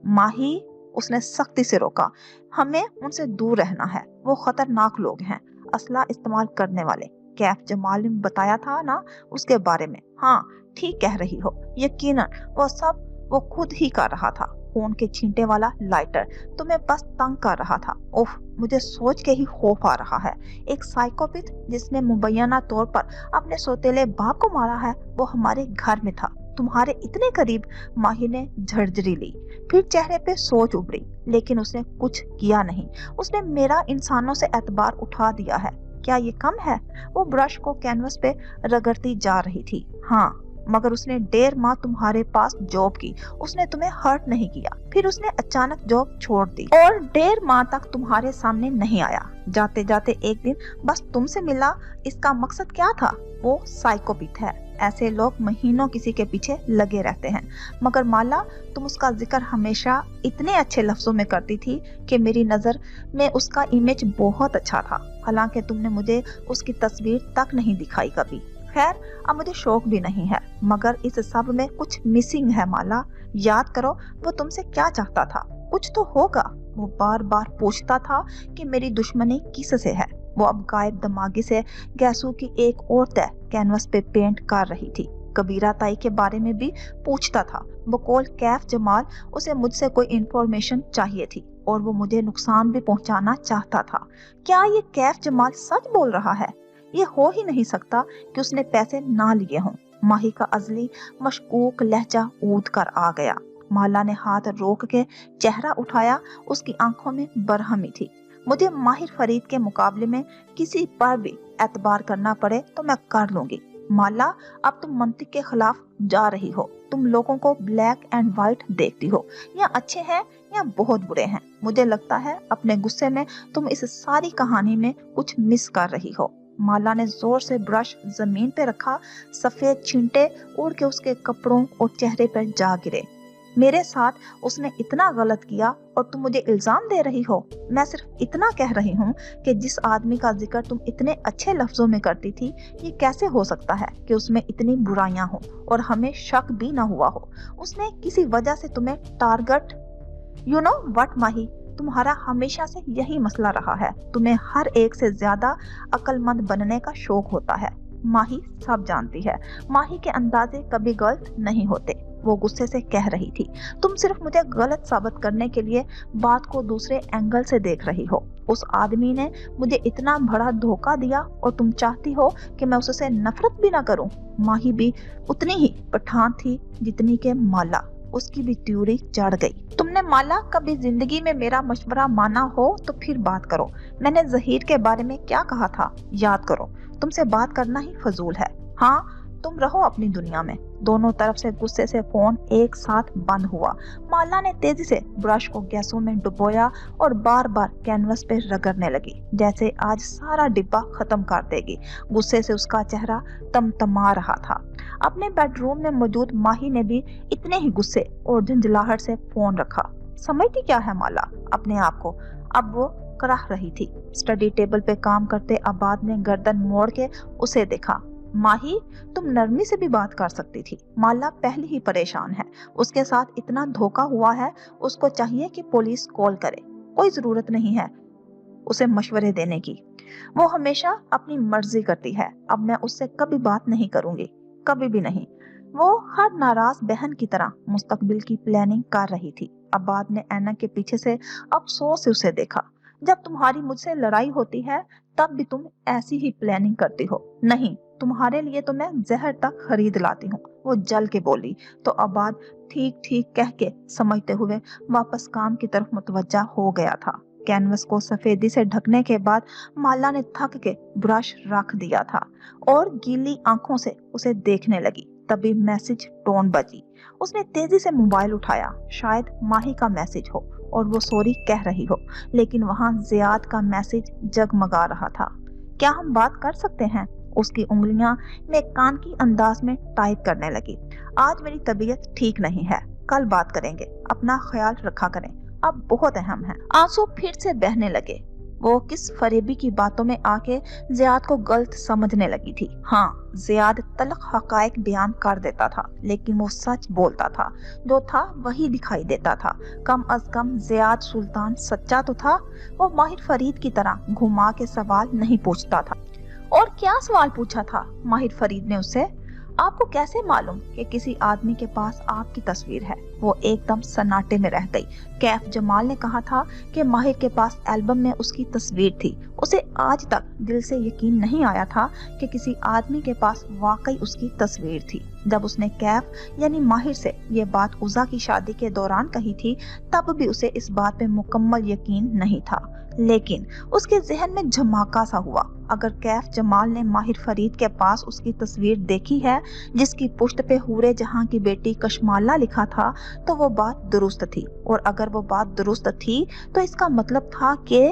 माही। उसने सख्ती से रोका, हमें उनसे दूर रहना है, वो खतरनाक लोग हैं, असला इस्तेमाल करने वाले। कैफ जमाल ने बताया था ना उसके बारे में। हाँ ठीक कह रही हो, यकीनन वो सब वो खुद ही कर रहा था। फोन के छींटे वाला लाइटर तुम्हें बस तंग कर रहा था। उफ, मुझे सोच के ही खौफ आ रहा है। एक साइकोपैथ जिसने मुबैना तौर पर अपने सौतेले बाप को मारा है, वो हमारे घर में था, तुम्हारे इतने करीब। माही ने झरझरी ली, फिर चेहरे पे सोच उभरी, लेकिन उसने कुछ किया नहीं। उसने मेरा इंसानों से एतबार उठा दिया है, क्या ये कम है? वो ब्रश को कैनवस पे रगड़ती जा रही थी। हाँ, मगर उसने 1.5 माह तुम्हारे पास जॉब की, उसने तुम्हें हर्ट नहीं किया। फिर उसने अचानक जॉब छोड़ दी और 1.5 माह तक तुम्हारे सामने नहीं आया। जाते जाते एक दिन बस तुमसे मिला। इसका मकसद क्या था? वो साइकोपैथ है। ऐसे लोग महीनों किसी के पीछे लगे रहते हैं। मगर माला, तुम उसका जिक्र हमेशा इतने अच्छे लफ्जों में करती थी कि मेरी नजर में उसका इमेज बहुत अच्छा था। हालांकि तुमने मुझे उसकी तस्वीर तक नहीं दिखाई कभी। खैर, अब मुझे शौक भी नहीं है, मगर इस सब में कुछ मिसिंग है माला। याद करो वो तुमसे क्या चाहता था। कुछ तो होगा। वो बार बार पूछता था कि मेरी दुश्मनी किससे है। वो अब गायब दिमागी से गैसू की एक और तह कैनवस पे पेंट कर रही थी। कबीरा ताई के बारे में भी पूछता था। बकौल कैफ जमाल, उसे मुझसे कोई इंफॉर्मेशन चाहिए थी और वो मुझे नुकसान भी पहुंचाना चाहता था। क्या ये कैफ जमाल सच बोल रहा है? ये हो ही नहीं सकता कि उसने पैसे ना लिए हों। माही का अजली मशकूक लहजा ऊद कर आ गया। माला ने हाथ रोक के चेहरा उठाया, उसकी आंखों में बरहमी थी। मुझे माहिर फरीद के मुकाबले में किसी पर भी एतबार करना पड़े तो मैं कर लूंगी। माला, अब तुम मंतिक के खिलाफ जा रही हो। तुम लोगों को ब्लैक एंड व्हाइट देखती हो, या अच्छे हैं या बहुत बुरे हैं। मुझे लगता है अपने गुस्से में तुम इस सारी कहानी में कुछ मिस कर रही हो। माला ने जोर से ब्रश जमीन पे रखा। सफेद छींटे उड़ के उसके कपड़ों और चेहरे पर जा गिरे। मेरे साथ उसने इतना गलत किया और तुम मुझे इल्जाम दे रही हो। मैं सिर्फ इतना कह रही हूँ कि जिस आदमी का जिक्र तुम इतने अच्छे लफ्जों में करती थी, ये कैसे हो सकता है कि उसमें इतनी बुराइयां हो और हमें शक भी ना हुआ हो। उसने किसी वजह से तुम्हें टारगेट, यू नो व्हाट माही, तुम्हारा हमेशा से यही मसला रहा है। तुम्हें हर एक से ज्यादा अक्लमंद बनने का शौक होता है। माही सब जानती है। माही के अंदाजे कभी गलत नहीं होते। वो गुस्से से कह रही थी, तुम सिर्फ मुझे गलत साबित करने के लिए बात को दूसरे एंगल से देख रही हो। उस आदमी ने मुझे इतना बड़ा धोखा दिया और तुम चाहती हो कि मैं उससे नफरत भी ना करूं। माही भी उतनी ही पठान थी जितनी के माला। उसकी भी त्यूरी चढ़ गई। तुमने माला कभी जिंदगी में मेरा मशवरा माना हो तो फिर बात करो। मैंने जहीर के बारे में क्या कहा था याद करो। तुमसे बात करना ही फजूल है। हाँ, तुम रहो अपनी दुनिया में। दोनों तरफ से गुस्से से फोन एक साथ बंद हुआ। माला ने तेजी से ब्रश को गैसों में डुबोया और बार बार कैनवस पे रगड़ने लगी, जैसे आज सारा डिब्बा खत्म कर देगी। गुस्से से उसका चेहरा तमतमा रहा था। अपने बेडरूम में मौजूद माही ने भी इतने ही गुस्से और झंझलाहट से फोन रखा। समझती क्या है माला अपने आप को? अब वो कराह रही थी। स्टडी टेबल पे काम करते आबाद ने गर्दन मोड़ के उसे देखा। माही, तुम नरमी से भी बात कर सकती थी। माला पहले ही परेशान है, उसके साथ इतना धोखा हुआ है, उसको चाहिए कि पुलिस कॉल करे। कोई जरूरत नहीं है उसे मशवरे देने की। वो हमेशा अपनी मर्जी करती है। अब मैं उससे कभी बात नहीं करूंगी, कभी भी नहीं। वो हर नाराज बहन की तरह मुस्तकबिल की प्लानिंग कर रही थी। अब्बाद ने ऐना के पीछे से अफसोस से उसे देखा। जब तुम्हारी मुझसे लड़ाई होती है तब भी तुम ऐसी ही प्लानिंग करती हो। नहीं, तुम्हारे लिए तो मैं जहर तक खरीद लाती हूँ, वो जल के बोली। तो अब्बाद ठीक ठीक कह के समझते हुए वापस काम की तरफ मुतवज्जा हो गया था। कैनवस को सफेदी से ढकने के बाद माला ने थक के ब्रश रख दिया था और गीली आंखों से उसे देखने लगी। तभी मैसेज टोन बजी। उसने तेजी से मोबाइल उठाया। शायद माही का मैसेज हो और वो सॉरी कह रही हो, लेकिन वहां जियाद का मैसेज जगमगा रहा था। क्या हम बात कर सकते हैं? उसकी उंगलियां में कान की अंदाज में टाइप करने लगी। आज मेरी तबीयत ठीक नहीं है, कल बात करेंगे, अपना ख्याल रखा करें, अब बहुत अहम है। आंसू फिर से बहने लगे। वो किस फरेबी की बातों में आके जियाद को गलत समझने लगी थी। हाँ, जियाद तलख हकायक बयान कर देता था, लेकिन वो सच बोलता था। जो था वही दिखाई देता था। कम अज कम जियाद सुल्तान सच्चा तो था। वो माहिर फरीद की तरह घुमा के सवाल नहीं पूछता था। और क्या सवाल पूछा था माहिर फरीद ने उससे? आपको कैसे मालूम कि किसी आदमी के पास आपकी तस्वीर है? वो एकदम सन्नाटे में रह गई। कैफ जमाल ने कहा था कि माहिर के पास एल्बम में उसकी तस्वीर थी। उसे आज तक दिल से यकीन नहीं आया था कि किसी आदमी के पास वाकई उसकी तस्वीर थी। जब उसने कैफ यानी माहिर से ये बात उज़ा की शादी के दौरान कही थी, तब भी उसे इस बात पे मुकम्मल यकीन नहीं था। लेकिन उसके जहन में झमाका सा हुआ। अगर कैफ जमाल ने माहिर फरीद के पास उसकी तस्वीर देखी है जिसकी पुश्त पे हूरे जहां की बेटी कशमाला लिखा था, तो वो बात दुरुस्त थी। और अगर वो बात दुरुस्त थी तो इसका मतलब था कि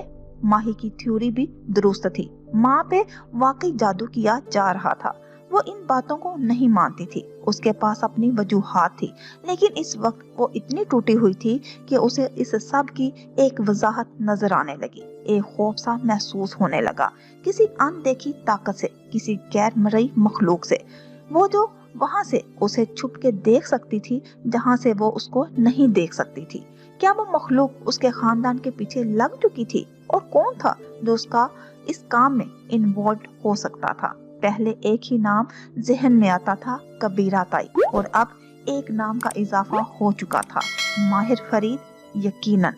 माही की थ्योरी भी दुरुस्त थी। माँ पे वाकई जादू किया जा रहा था। वो इन बातों को नहीं मानती थी। उसके पास अपनी वजूहात थी, लेकिन इस वक्त वो इतनी टूटी हुई थी कि उसे इस सब की एक वजाहत नजर आने लगी। एक खौफ सा महसूस होने लगा, किसी अनदेखी ताकत से, किसी गैर मरई मखलूक से। वो जो वहां से उसे छुप के देख सकती थी, जहां से वो उसको नहीं देख सकती थी। क्या वो मखलूक उसके खानदान के पीछे लग चुकी थी? और कौन था जो उसका इस काम में इन्वॉल्व हो सकता था? पहले एक ही नाम जहन में आता था, कबीरा ताई, और अब एक नाम का इजाफा हो चुका था, माहिर फरीद। यकीनन।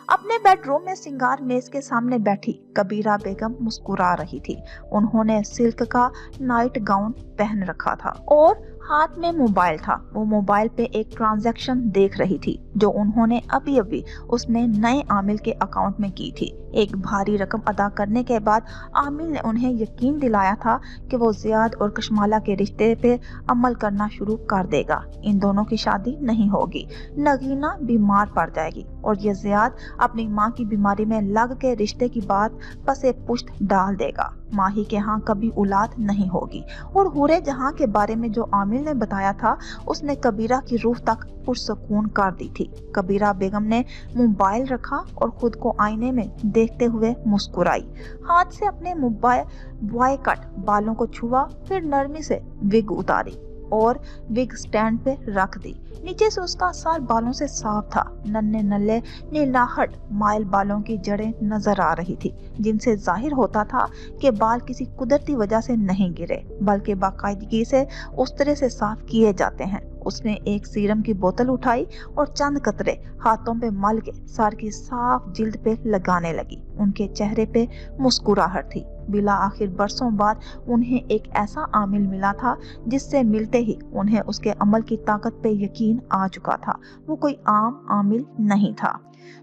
अपने बेडरूम में सिंगार मेज के सामने बैठी कबीरा बेगम मुस्कुरा रही थी। उन्होंने सिल्क का नाइट गाउन पहन रखा था और हाथ में मोबाइल था। वो मोबाइल पे एक ट्रांजैक्शन देख रही थी जो उन्होंने अभी अभी उसने नए आमिल के अकाउंट में की थी। एक भारी रकम अदा करने के बाद आमिल ने उन्हें यकीन दिलाया था कि वो जियाद और कशमाला के रिश्ते पे अमल करना शुरू कर देगा। इन दोनों की शादी नहीं होगी, नगीना बीमार पड़ जाएगी और ये जियाद अपनी माँ की बीमारी में लग के रिश्ते की बात पसे पुष्ट डाल देगा। माही के यहाँ कभी औलाद नहीं होगी। और हुरे जहाँ के बारे में जो आमिल ने बताया था, उसने कबीरा की रूह तक पुरसकून कर दी थी। कबीरा बेगम ने मोबाइल रखा और खुद को आईने में देखते हुए मुस्कुराई। हाथ से अपने मोबाइल बॉय कट बालों को छुआ, फिर नरमी से विग उतारी और विग स्टैंड पे रख दी। नीचे से उसका सर बालों से साफ था। नन्हे नल्ले नीलाहट माइल बालों की जड़ें नजर आ रही थी, जिनसे जाहिर होता था कि बाल किसी कुदरती वजह से नहीं गिरे, बल्कि बाकायदगी से उस तरह से साफ किए जाते हैं। उसने एक सीरम की बोतल उठाई और चंद कतरे हाथों पे मल के सर की साफ जिल्द पे लगाने लगी। उनके चेहरे पे मुस्कुराहट थी। बिला आखिर बरसों बाद उन्हें एक ऐसा आमिल मिला था जिससे मिलते ही उन्हें उसके अमल की ताकत पे यकीन आ चुका था। वो कोई आम आमिल नहीं था।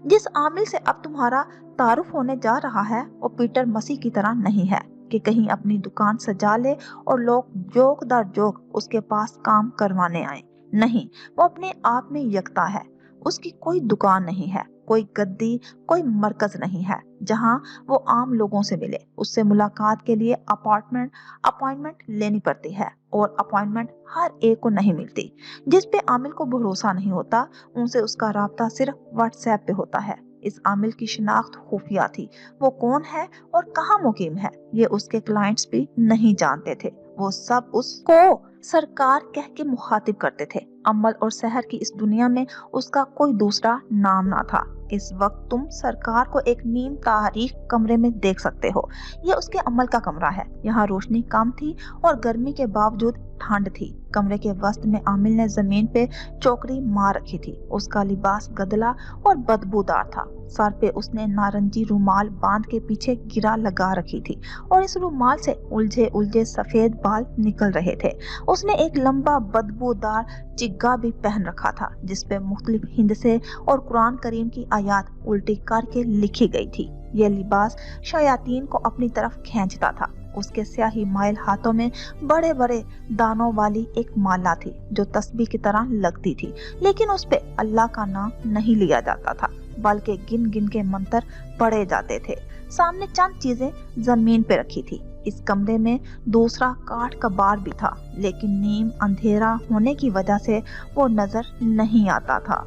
जिस आमिल से अब तुम्हारा तारुफ होने जा रहा है वो पीटर मसीह की तरह नहीं है कि कहीं अपनी दुकान सजा ले और लोग जोक दर जोक उसके पास काम करवाने आए। नहीं, वो अपने आप में यकता है। उसकी कोई दुकान नहीं है, कोई गद्दी, कोई मरकज नहीं है जहां वो आम लोगों से मिले। उससे मुलाकात के लिए अपॉइंटमेंट लेनी पड़ती है और अपॉइंटमेंट हर एक को नहीं मिलती। जिस पे आमिल को भरोसा नहीं होता, उनसे उसका राब्ता सिर्फ व्हाट्सएप पे होता है। इस आमिल की शिनाख्त खुफिया थी। वो कौन है और कहाँ मुकीम है ये उसके क्लाइंट्स भी नहीं जानते थे। वो सब उसको सरकार कह के मुखातिब करते थे। अमल और सहर की इस दुनिया में उसका कोई दूसरा नाम ना था। इस वक्त तुम सरकार को एक नीम तारीख कमरे में देख सकते हो। ये उसके अमल का कमरा है। यहाँ रोशनी कम थी और गर्मी के बावजूद ठंड थी। कमरे के वस्त में आमिल ने जमीन पे चौकड़ी मार रखी थी। उसका लिबास गदला और बदबूदार था। सर पे उसने नारंगी रुमाल बांध के पीछे गिरा लगा रखी थी और इस रुमाल से उलझे उलझे सफेद बाल निकल रहे थे। उसने एक लंबा बदबूदार चिग्गा भी पहन रखा था जिसपे मुख्तलिफ हिंदसे और कुरान करीम की आयत उल्टी करके लिखी गई थी। यह लिबास शयातीन को अपनी तरफ खींचता था। उसके स्याही माइल हाथों में बड़े बड़े दानों वाली एक माला थी जो तस्बीह की तरह लगती थी, लेकिन उस पे अल्लाह का नाम नहीं लिया जाता था बल्कि गिन गिन के मंत्र पढ़े जाते थे। सामने चंद चीजें जमीन पे रखी थी। इस कमरे में दूसरा काठ का बार भी था, लेकिन नीम अंधेरा होने की वजह से वो नजर नहीं आता था।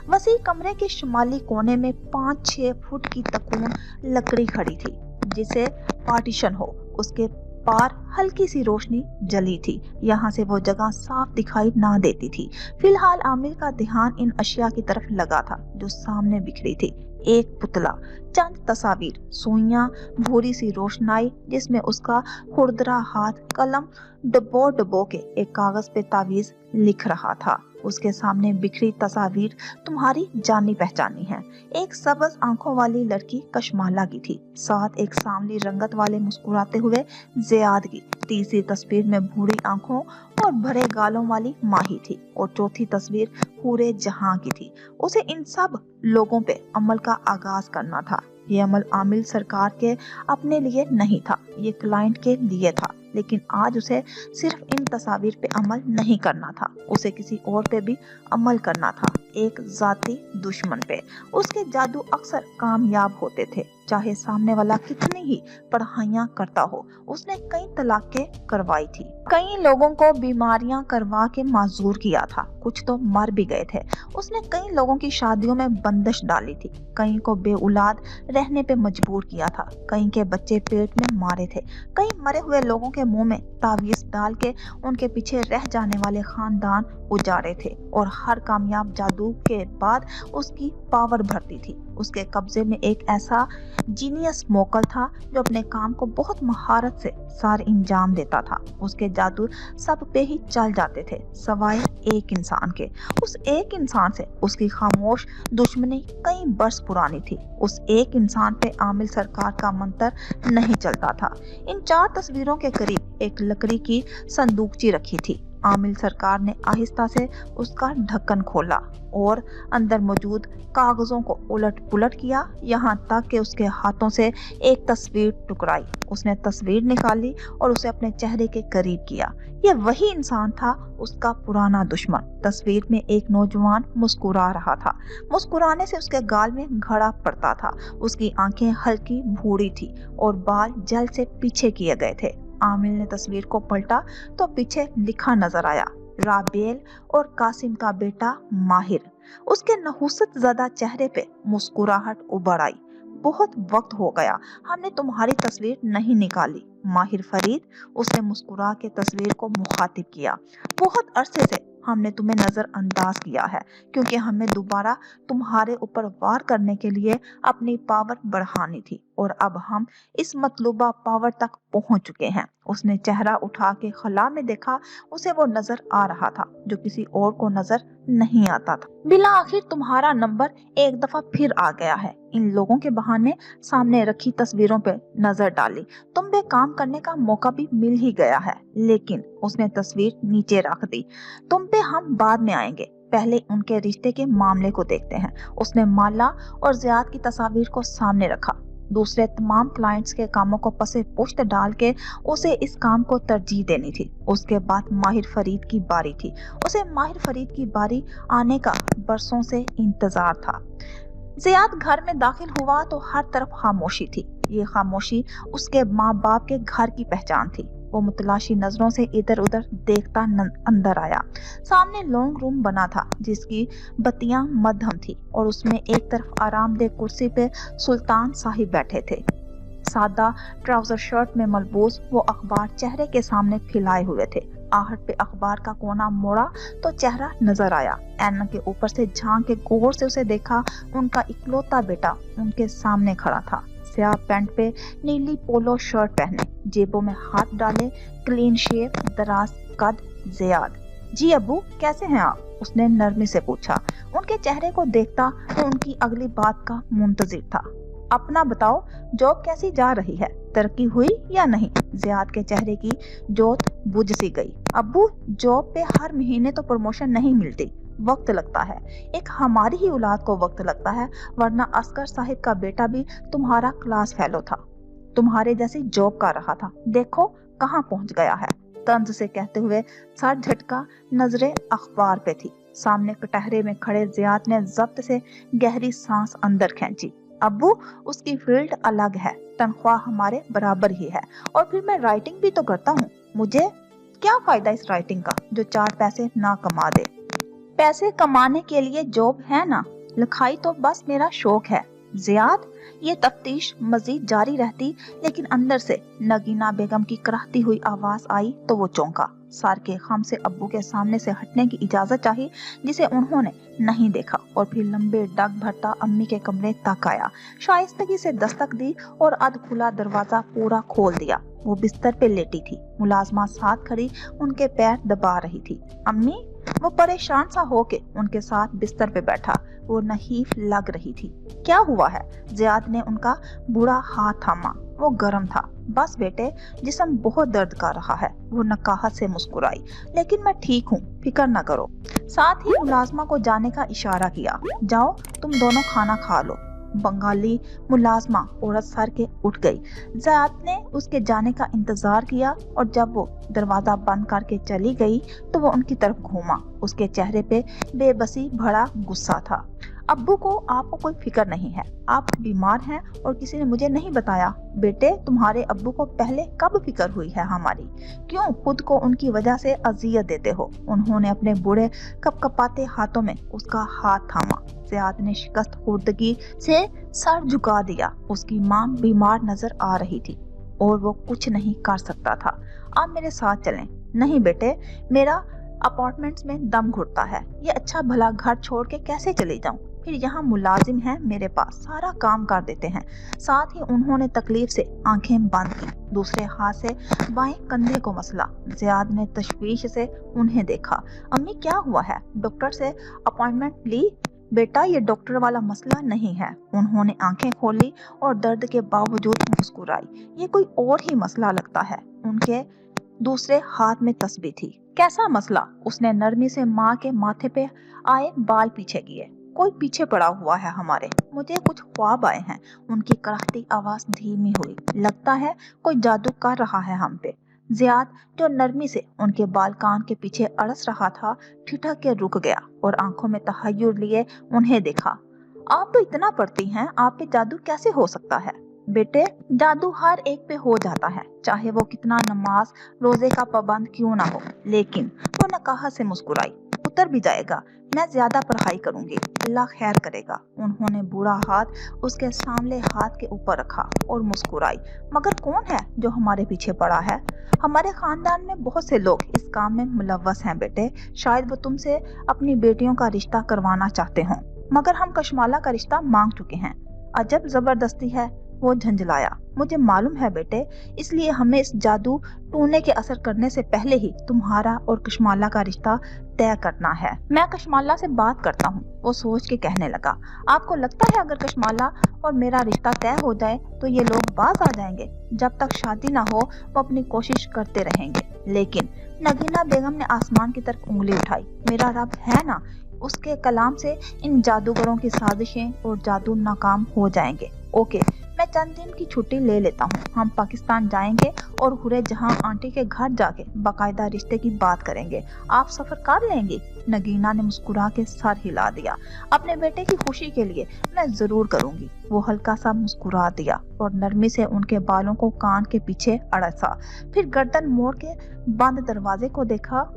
वसी कमरे के शुमाली कोने में 5-6 फुट की तकून लकड़ी खड़ी थी जिसे पार्टीशन हो। उसके पार हल्की सी रोशनी जली थी। यहाँ से वो जगह साफ दिखाई ना देती थी। फिलहाल आमिर का ध्यान इन अशिया की तरफ लगा था जो सामने बिखरी थी। एक पुतला, चंद तस्वीर, सुइयां, भूरी सी रोशनाई जिसमें उसका खुरदरा हाथ कलम डबो डबो के एक कागज पे तावीज लिख रहा था। उसके सामने बिखरी तस्वीर तुम्हारी जानी पहचानी है। एक सबज आंखों वाली लड़की कशमाला की थी, साथ एक सांवली रंगत वाले मुस्कुराते हुए ज़ियाद की। तीसरी तस्वीर में भूरी आंखों और भरे गालों वाली माही थी और चौथी तस्वीर पूरे जहां की थी। उसे इन सब लोगों पे अमल का आगाज करना था। ये अमल आमिल सरकार के अपने लिए नहीं था, ये क्लाइंट के लिए था। लेकिन आज उसे सिर्फ इन तस्वीर पे अमल नहीं करना था, उसे किसी और पे भी अमल करना था, एक जाती दुश्मन पे। उसके जादू अक्सर कामयाब होते थे, चाहे सामने वाला कितनी ही पढ़ाइयाँ करता हो। उसने कई तलाकें करवाई थी, कई लोगों को बीमारियां करवा के माजूर किया था, कुछ तो मर भी गए थे। उसने कई लोगों की शादियों में बंदिश डाली थी, कई को बेऔलाद रहने पे मजबूर किया था, कई के बच्चे पेट में मारे थे, कई मरे हुए लोगों के मुंह में तावीज डाल के उनके पीछे रह जाने वाले खानदान उजाड़े थे। और हर कामयाब जादू के बाद उसकी पावर बढ़ती थी। उसके कब्जे में एक ऐसा जीनियस मोकल था जो अपने काम को बहुत महारत से सार इंजाम देता था। उसके जादू सब पे ही चल जाते थे सवाए एक इंसान के। उस एक इंसान से उसकी खामोश दुश्मनी कई बरस पुरानी थी। उस एक इंसान पे आमिल सरकार का मंत्र नहीं चलता था। इन 4 तस्वीरों के करीब एक लकड़ी की संदूकची रखी थी। आमिल सरकार ने आहिस्ता से उसका ढक्कन खोला और अंदर मौजूद कागजों को उलट पुलट किया, यहाँ तक कि उसके हाथों से एक तस्वीर टुकराई। उसने तस्वीर निकाली और उसे अपने चेहरे के करीब किया। यह वही इंसान था, उसका पुराना दुश्मन। तस्वीर में एक नौजवान मुस्कुरा रहा था। मुस्कुराने से उसके गाल में घड़ा पड़ता था। उसकी आंखें हल्की भूरी थी और बाल जल से पीछे किए गए थे। आमिल ने तस्वीर को पलटा तो पीछे लिखा नजर आया, राबेल और कासिम का बेटा माहिर। उसके नहुसत ज़दा चेहरे पे मुस्कुराहट उभर आई। बहुत वक्त हो गया हमने तुम्हारी तस्वीर नहीं निकाली, माहिर फरीद। उसने मुस्कुरा के तस्वीर को मुखातिब किया। बहुत अरसे से हमने तुम्हें नजरअंदाज किया है क्योंकि हमें दोबारा तुम्हारे ऊपर वार करने के लिए अपनी पावर बढ़ानी थी और अब हम इस मतलूबा पावर तक पहुंच चुके हैं। उसने चेहरा उठा के खला में देखा। उसे वो नजर आ रहा था जो किसी और को नजर नहीं आता था। बिला आखिर तुम्हारा नंबर एक दफा फिर आ गया है। इन लोगों के बहाने सामने रखी तस्वीरों पे नजर डाली, तुम पे काम करने का मौका भी मिल ही गया है। लेकिन उसने तस्वीर नीचे रख दी। तुम पे हम बाद में आएंगे, पहले उनके रिश्ते के मामले को देखते हैं। उसने माला और ज़ियाद की तस्वीर को सामने रखा। दूसरे तमाम क्लाइंट्स के कामों को पसे पुश्त डाल के उसे इस काम को तरजीह देनी थी। उसके बाद माहिर फरीद की बारी थी। उसे माहिर फरीद की बारी आने का बरसों से इंतजार था। ज़ियाद घर में दाखिल हुआ तो हर तरफ खामोशी थी। ये खामोशी उसके माँ बाप के घर की पहचान थी। वो मुतलाशी नजरों से इधर उधर देखता अंदर आया। सामने लॉन्ग रूम बना था जिसकी बत्तियां मध्यम थी और उसमें एक तरफ आरामदेह कुर्सी पे सुल्तान साहिब बैठे थे। सादा ट्राउजर शर्ट में मलबूस वो अखबार चेहरे के सामने फैलाए हुए थे। आहट पे अखबार का कोना मोड़ा तो चेहरा नजर आया। ऐनक के ऊपर से झांक के गौर से उसे देखा। उनका इकलौता बेटा उनके सामने खड़ा था, स्याह पैंट पे नीली पोलो शर्ट पहने, जेबों में हाथ डाले, क्लीन शेव, दराज कद ज़ियाद। जी अब्बू, कैसे हैं आप? उसने नरमी से पूछा। उनके चेहरे को देखता तो उनकी अगली बात का मुंतजिर था। अपना बताओ, जॉब कैसी जा रही है? तरक्की हुई या नहीं? ज़ियाद के चेहरे की जोत बुझ सी गई। अब्बू, जॉब पे हर महीने तो प्रमोशन नहीं मिलती, वक्त लगता है। एक हमारी ही औलाद को वक्त लगता है, वरना असगर साहिब का बेटा भी तुम्हारा क्लास फेलो था, तुम्हारे जैसी जॉब कर रहा था, देखो कहाँ पहुंच गया है। तंज से कहते हुए सर झटका, नजरें अखबार पे थी। सामने कटहरे में खड़े ज़ियाद ने जब्त से गहरी सांस अंदर खींची। अब्बू, उसकी फील्ड अलग है, तनख्वाह हमारे बराबर ही है, और फिर मैं राइटिंग भी तो करता हूँ। मुझे क्या फायदा इस राइटिंग का जो 4 पैसे ना कमा दे? पैसे कमाने के लिए जॉब है ना, लिखाई तो बस मेरा शौक है। ज़ियाद, ये तफ्तीश मजीद जारी रहती, लेकिन अंदर से नगीना बेगम की कराहती हुई आवाज आई तो वो चौंका। सर के खम से अब्बू के सामने से हटने की इजाजत चाही, जिसे उन्होंने नहीं देखा, और फिर लंबे डग भरता अम्मी के कमरे तक आया, शाइस्तगी से दस्तक दी और अध खुला दरवाजा पूरा खोल दिया। वो बिस्तर पे लेटी थी, मुलाजमा साथ खड़ी उनके पैर दबा रही थी। अम्मी, वो परेशान सा होके उनके साथ बिस्तर पे बैठा। वो नहीफ लग रही थी। क्या हुआ है? ज़ियाद ने उनका बूढ़ा हाथ थामा। वो गर्म था। बस बेटे, जिस्म बहुत दर्द कर रहा है। वो नकाहत से मुस्कुराई। लेकिन मैं ठीक हूँ, फिक्र न करो। साथ ही मुलाजमा को जाने का इशारा किया। जाओ, तुम दोनों खाना खा लो। बंगाली मुलाजमा औरत सर के उठ गई। ज़ियाद ने उसके जाने का इंतजार किया, और जब वो दरवाजा बंद करके चली गई तो वो उनकी तरफ घूमा। उसके चेहरे पे बेबसी भरा गुस्सा था। अब्बू को आपको कोई फिक्र नहीं है, आप बीमार हैं और किसी ने मुझे नहीं बताया। बेटे, तुम्हारे अब्बू को पहले कब फिक्र हुई है हमारी? क्यों खुद को उनकी वजह से अजियत देते हो? उन्होंने अपने बूढ़े कपकपाते हाथों में उसका हाथ थामा। ज़ियाद ने शिकस्त खुर्दगी से सर झुका दिया। उसकी मां बीमार नजर आ रही थी और वो कुछ नहीं कर सकता था। आप मेरे साथ चलें। नहीं बेटे, मेरा अपार्टमेंट्स में दम घुटता है। ये अच्छा भला घर छोड़ के कैसे चली जाऊं? फिर यहाँ मुलाजिम हैं मेरे पास, सारा काम कर देते हैं। साथ ही उन्होंने तकलीफ से आंखें बंद की। दूसरे हाथ से बाएं कंधे को मसला। ज़ियाद ने तशवीश से उन्हें देखा। अम्मी, क्या हुआ है? डॉक्टर से अपॉइंटमेंट ली? बेटा, ये डॉक्टर वाला मसला नहीं है। उन्होंने आंखें खोली और दर्द के बावजूद मुस्कुराई। ये कोई और ही मसला लगता है। उनके दूसरे हाथ में तस्बीह थी। कैसा मसला? उसने नरमी से माँ के माथे पे आए बाल पीछे किए। कोई पीछे पड़ा हुआ है हमारे, मुझे कुछ ख्वाब आए हैं। उनकी कराहती आवाज धीमी हुई। लगता है कोई जादू कर रहा है हम पे। ज़ियाद, जो नरमी से उनके बाल कान के पीछे अड़स रहा था, ठिठक के रुक गया और आंखों में तहय्युर लिए उन्हें देखा। आप तो इतना पढ़ती हैं, आप पे जादू कैसे हो सकता है? बेटे, जादू हर एक पे हो जाता है, चाहे वो कितना नमाज रोजे का पाबंद क्यों ना हो। लेकिन वो नकाहत से मुस्कुराई। उतर भी जाएगा, मैं ज्यादा पढ़ाई करूंगी, अल्लाह खैर करेगा। उन्होंने बूढ़ा हाथ उसके सामने हाथ के ऊपर रखा और मुस्कुराई। मगर कौन है जो हमारे पीछे पड़ा है? हमारे खानदान में बहुत से लोग इस काम में मुलव्वस हैं बेटे। शायद वो तुमसे अपनी बेटियों का रिश्ता करवाना चाहते हों, मगर हम कशमाला का रिश्ता मांग चुके हैं। अजब जबरदस्ती है। वो झंझलाया। मुझे मालूम है बेटे, इसलिए हमें इस जादू टूने के असर करने से पहले ही तुम्हारा और कशमाला का रिश्ता तय करना है। मैं कशमाला से बात करता हूँ। वो सोच के कहने लगा। आपको लगता है अगर कशमाला और मेरा रिश्ता तय हो जाए तो ये लोग बाज आ जाएंगे? जब तक शादी ना हो वो अपनी कोशिश करते रहेंगे। लेकिन नगीना बेगम ने आसमान की तरफ उंगली उठाई। मेरा रब है ना, उसके कलाम से इन जादूगरों की साजिशें और जादू नाकाम हो जाएंगे। ओके, मैं चंद दिन की छुट्टी ले लेता हूँ। हम पाकिस्तान जाएंगे और हुरे जहां आंटी के घर जाके बाकायदा रिश्ते की बात करेंगे। आप सफर कर लेंगी? नगीना ने मुस्कुरा के सर हिला दिया। अपने बेटे की खुशी के लिए मैं जरूर करूंगी। वो हल्का सा मुस्कुरा दिया और नरमी से उनके बालों को कान के पीछे अड़सा, फिर गर्दन मोड़ के बंद दरवाजे को देखा।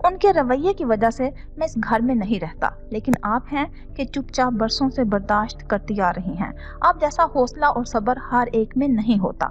उनके रवैये की वजह से मैं इस घर में नहीं रहता, लेकिन आप हैं कि चुपचाप बरसों से बर्दाश्त करती आ रही हैं। आप जैसा हौसला और सब्र हर एक में नहीं होता।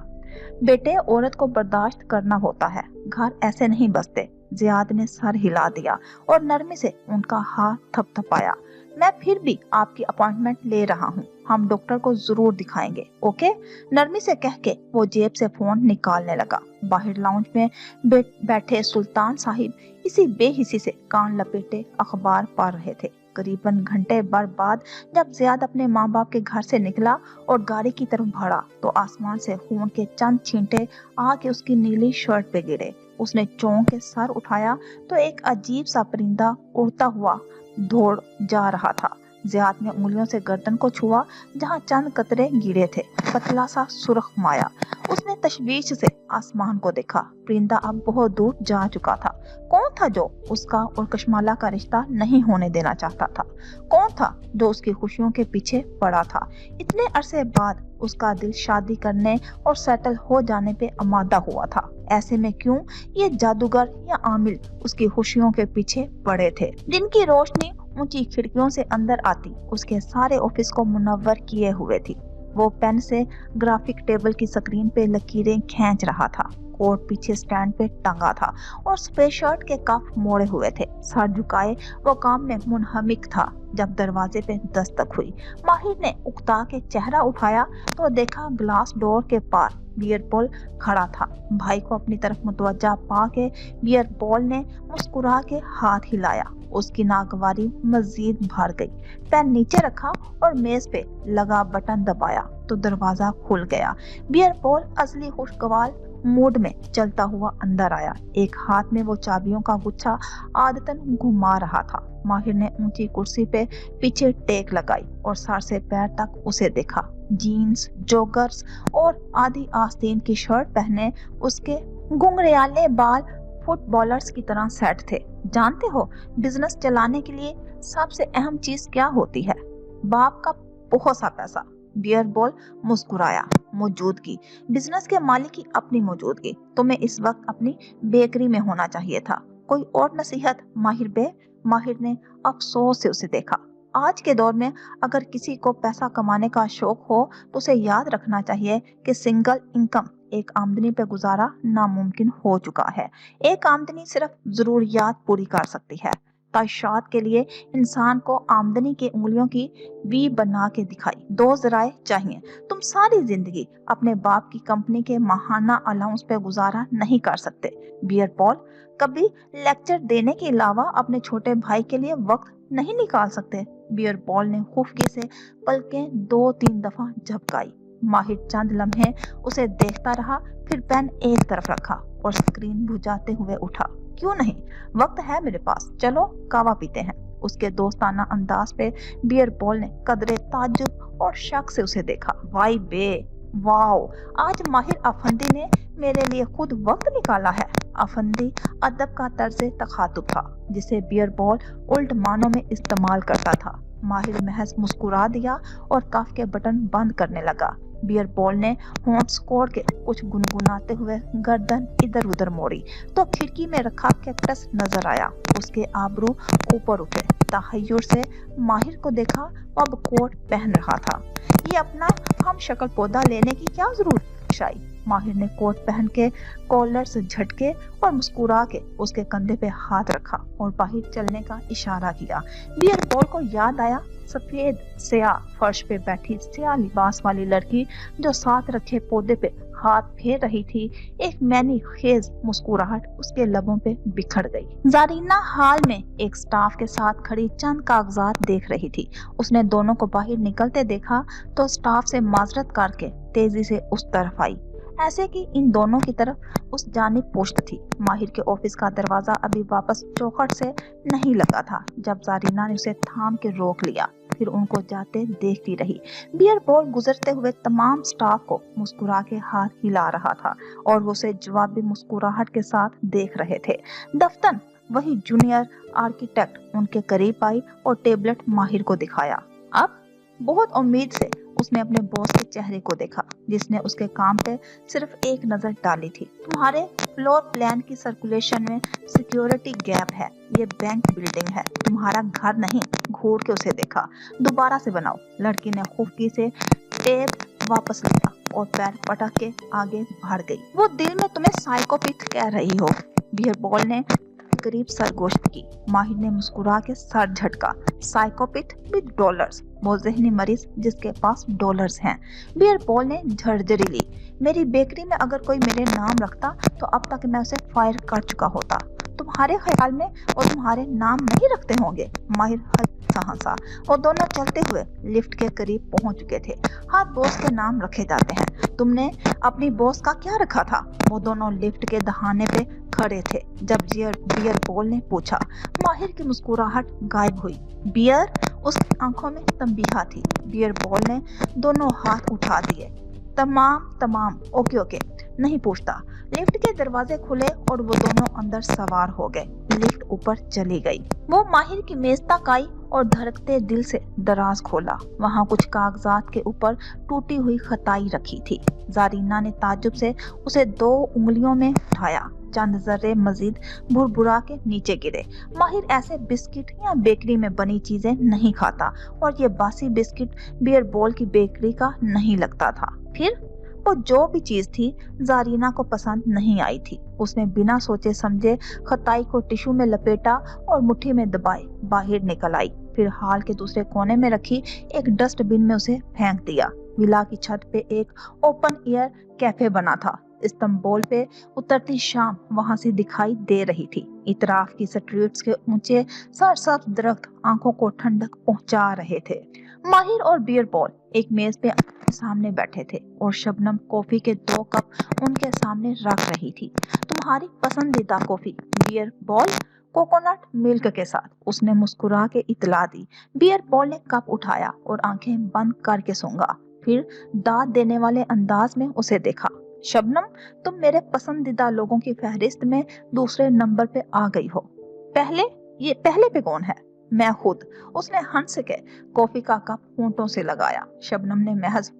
बेटे, औरत को बर्दाश्त करना होता है, घर ऐसे नहीं बसते। जियाद ने सर हिला दिया और नरमी से उनका हाथ थपथपाया। मैं फिर भी आपकी अपॉइंटमेंट ले रहा हूँ। हम डॉक्टर को जरूर दिखाएंगे, ओके? नरमी से कह के वो जेब से फोन निकालने लगा। बाहर लाउंज में बैठे सुल्तान साहिब इसी बेहिसी से कान लपेटे अखबार पढ़ रहे थे। करीबन घंटे भर बाद जब जियाद अपने माँ बाप के घर से निकला और गाड़ी की तरफ बढ़ा तो आसमान से खून के चंद छींटे आके उसकी नीली शर्ट पे गिरे। उसने चौंक के सर उठाया तो एक अजीब सा परिंदा उड़ता हुआ दौड़ जा रहा था। जियाद ने उंगलियों से गर्दन को छुआ जहां चंद कतरे गिरे थे। पतला सा सुर्ख माया। उसने तशवीश से आसमान को देखा। परिंदा अब बहुत दूर जा चुका था। कौन था जो उसका और कशमाला का रिश्ता नहीं होने देना चाहता था? कौन था जो उसकी खुशियों के पीछे पड़ा था? इतने अरसे बाद उसका दिल शादी करने और सेटल हो जाने पे आमादा हुआ था। ऐसे में क्यों ये जादूगर या आमिल उसकी खुशियों के पीछे पड़े थे? दिन की रोशनी ऊंची खिड़कियों से अंदर आती उसके सारे ऑफिस को मुनव्वर किए हुए थी। वो पेन से ग्राफिक टेबल की स्क्रीन पे लकीरें खींच रहा था। कोट पीछे स्टैंड पे टंगा था और सफेद शर्ट के कफ मोड़े हुए थे। सर झुकाए वो काम में मुनहमिक था जब दरवाजे पे दस्तक हुई। माहिर ने उकता के चेहरा उठाया तो देखा ग्लास डोर के पार बियर बॉल खड़ा था। भाई को अपनी तरफ मुतवज्जा पाके बियर बॉल ने मुस्कुरा के हाथ हिलाया। उसकी नागवारी मजीद भर गई। पेन नीचे रखा और मेज पे लगा बटन दबाया तो दरवाजा खुल गया। बियर बॉल असली खुशगवार मूड में चलता हुआ अंदर आया। एक हाथ में वो चाबियों का गुच्छा आदतन घुमा रहा था। माहिर ने ऊंची कुर्सी पे पीछे टेक लगाई और सर से पैर तक उसे देखा। जीन्स, जॉगर्स और आधी आस्तीन की शर्ट पहने उसके घुंघराले बाल फुटबॉलर्स की तरह सेट थे। जानते हो बिजनेस चलाने के लिए सबसे अहम चीज क्या होती है? बाप का बहुत सा पैसा। बियर बॉल मुस्कुराया। मौजूदगी। बिजनेस के मालिक की अपनी मौजूदगी। तुम्हें इस वक्त अपनी बेकरी में होना चाहिए था। कोई और नसीहत माहिर बे? माहिर ने अफसोस से उसे देखा। आज के दौर में अगर किसी को पैसा कमाने का शौक हो तो उसे याद रखना चाहिए कि सिंगल इनकम, एक आमदनी पे गुजारा नामुमकिन हो चुका है। एक आमदनी सिर्फ जरूरियात पूरी कर सकती है। ताइशात के लिए इंसान को आमदनी के उंगलियों की वी बना के दिखाई। दो जराए चाहिए। तुम सारी जिंदगी अपने बाप की कंपनी के माहाना अलाउंस पे गुजारा नहीं कर सकते। बियर बॉल, कभी लेक्चर देने के अलावा अपने छोटे भाई के लिए वक्त नहीं निकाल सकते? बियर बॉल ने खुफकी से पलकें 2-3 दफा झपकाई। माहिर चंद लम्हे उसे देखता रहा, फिर पेन एक तरफ रखा और स्क्रीन बुझाते हुए उठा। क्यों नहीं, वक्त है मेरे पास, चलो कावा पीते हैं। उसके दोस्ताना अंदाज पे बियर बॉल ने कदरे ताज्जुब और शक से उसे देखा। वाई बे, वाओ, आज माहिर अफंदी ने मेरे लिए खुद वक्त निकाला है। अफंदी अदब का तर्ज तखातुब था जिसे बियर बॉल उल्ट मानों में इस्तेमाल करता था। माहिर महज मुस्कुरा दिया और कफ के बटन बंद करने लगा। बियर बॉल ने होंठ कोड़ के कुछ गुनगुनाते हुए गर्दन इधर उधर मोड़ी तो खिड़की में रखा कैक्टस नजर आया। उसके आबरू ऊपर उठे। तहय्युर से माहिर को देखा, वो अब कोट पहन रहा था। ये अपना हम शक्ल पौधा लेने की क्या जरूरत शाई? माहिर ने कोट पहन के कॉलर से झटके और मुस्कुरा के उसके कंधे पे हाथ रखा और बाहर चलने का इशारा किया। बियर बॉल को याद आया सफेद स्याह फर्श पे बैठी स्याह लिबास वाली लड़की जो साथ रखे पौधे पे हाथ फेर रही थी। एक मैनी खेज मुस्कुराहट उसके लबों पे बिखर गई। जारीना हाल में एक स्टाफ के साथ खड़ी चंद कागजात देख रही थी। उसने दोनों को बाहर निकलते देखा तो स्टाफ से माजरत करके तेजी से उस तरफ आई, ऐसे कि इन दोनों की तरफ उस जानिब पुश्त थी। माहिर के ऑफिस का दरवाजा अभी वापस चौखट से नहीं लगा था जब जारीना ने उसे थाम के रोक लिया। फिर उनको जाते देखती रही। बियर बॉल गुजरते हुए तमाम स्टाफ को मुस्कुरा के हाथ हिला रहा था और वो उसे जवाबी मुस्कुराहट के साथ देख रहे थे। दफ्तर वही जूनियर आर्किटेक्ट उनके करीब आई और टेबलेट माहिर को दिखाया। अब बहुत उम्मीद से उसने अपने बॉस के चेहरे को देखा, जिसने उसके काम पे सिर्फ एक नजर डाली थी। तुम्हारे फ्लोर प्लान की सर्कुलेशन में सिक्योरिटी गैप है, ये बैंक बिल्डिंग है, तुम्हारा घर नहीं। घूर के उसे देखा। दोबारा से बनाओ। लड़की ने खुफकी से टेप वापस लिया और पैर पटक के आगे बढ़ गई। वो दिल में तुम्हें साइकोपैथ कह रही हो। बियर बॉल ने करीब सरगोश्त की। माहिर ने मुस्कुरा के सर झटका। साइकोपैथ विद डॉलर्स, वो ज़हनी मरीज जिसके पास डॉलर्स हैं। बियर बॉल ने झरझरी ली। मेरी बेकरी में अगर कोई मेरे नाम रखता तो अब तक मैं उसे फायर कर चुका होता। तुम्हारे ख्याल में और तुम्हारे नाम नहीं रखते होंगे। माहिर हंसा और दोनों चलते हुए लिफ्ट के करीब पहुंच चुके थे। हर बॉस के नाम रखे जाते हैं, तुमने अपनी बॉस का क्या रखा था? वो दोनों लिफ्ट के दहाने पे खड़े थे जब बियर बॉल ने पूछा। माहिर की मुस्कुराहट गायब हुई। बियर, उसकी आंखों में तंबीहा थी। बियर बॉल ने दोनों हाथ उठा दिए। तमाम ओके नहीं पूछता। लिफ्ट के दरवाजे खुले और वो दोनों अंदर सवार हो गए। लिफ्ट ऊपर चली गई। वो माहिर की मेज तक आई और धड़कते दिल से दराज खोला। वहाँ कुछ कागजात के ऊपर टूटी हुई खताई रखी थी। जारीना ने ताज्जुब से उसे 2 उंगलियों में उठाया। चंद जर्रे मजीद भुरभुरा के नीचे गिरे। माहिर ऐसे बिस्किट या बेकरी में बनी चीजें नहीं खाता और ये बासी बिस्किट बियर बॉल की बेकरी का नहीं लगता था। फिर वो जो भी चीज थी जारीना को पसंद नहीं आई थी। उसने बिना सोचे समझे खताई को टिश्यू में लपेटा और मुट्ठी में दबाए बाहर निकल आई। फिर हाल के दूसरे कोने में रखी एक डस्टबिन में उसे फेंक दिया। विला की छत पे एक ओपन एयर कैफे बना था। इस्तांबुल पे उतरती शाम वहां से दिखाई दे रही थी। इतराफ की स्ट्रीट्स के ऊंचे सरसब्ज दरख्त आंखों को ठंडक पहुंचा रहे थे। माहिर और बियर बॉल एक मेज पे सामने बैठे थे और शबनम कॉफी के 2 कप उनके सामने रख रही थी। तुम्हारी पसंदीदा coffee? Bear ball. Coconut milk के साथ, उसने मुस्कुरा के इतला दी। बियर बॉल ने कप उठाया और आंखें बंद करके सूंघा। फिर दाद देने वाले अंदाज में उसे देखा। शबनम, तुम मेरे पसंदीदा लोगों की फहरिस्त में दूसरे नंबर पे आ गई हो। पहले पे कौन है? मैं खुद। उसने हंस के कॉफी का कप होंठों से लगाया। शबनम ने महज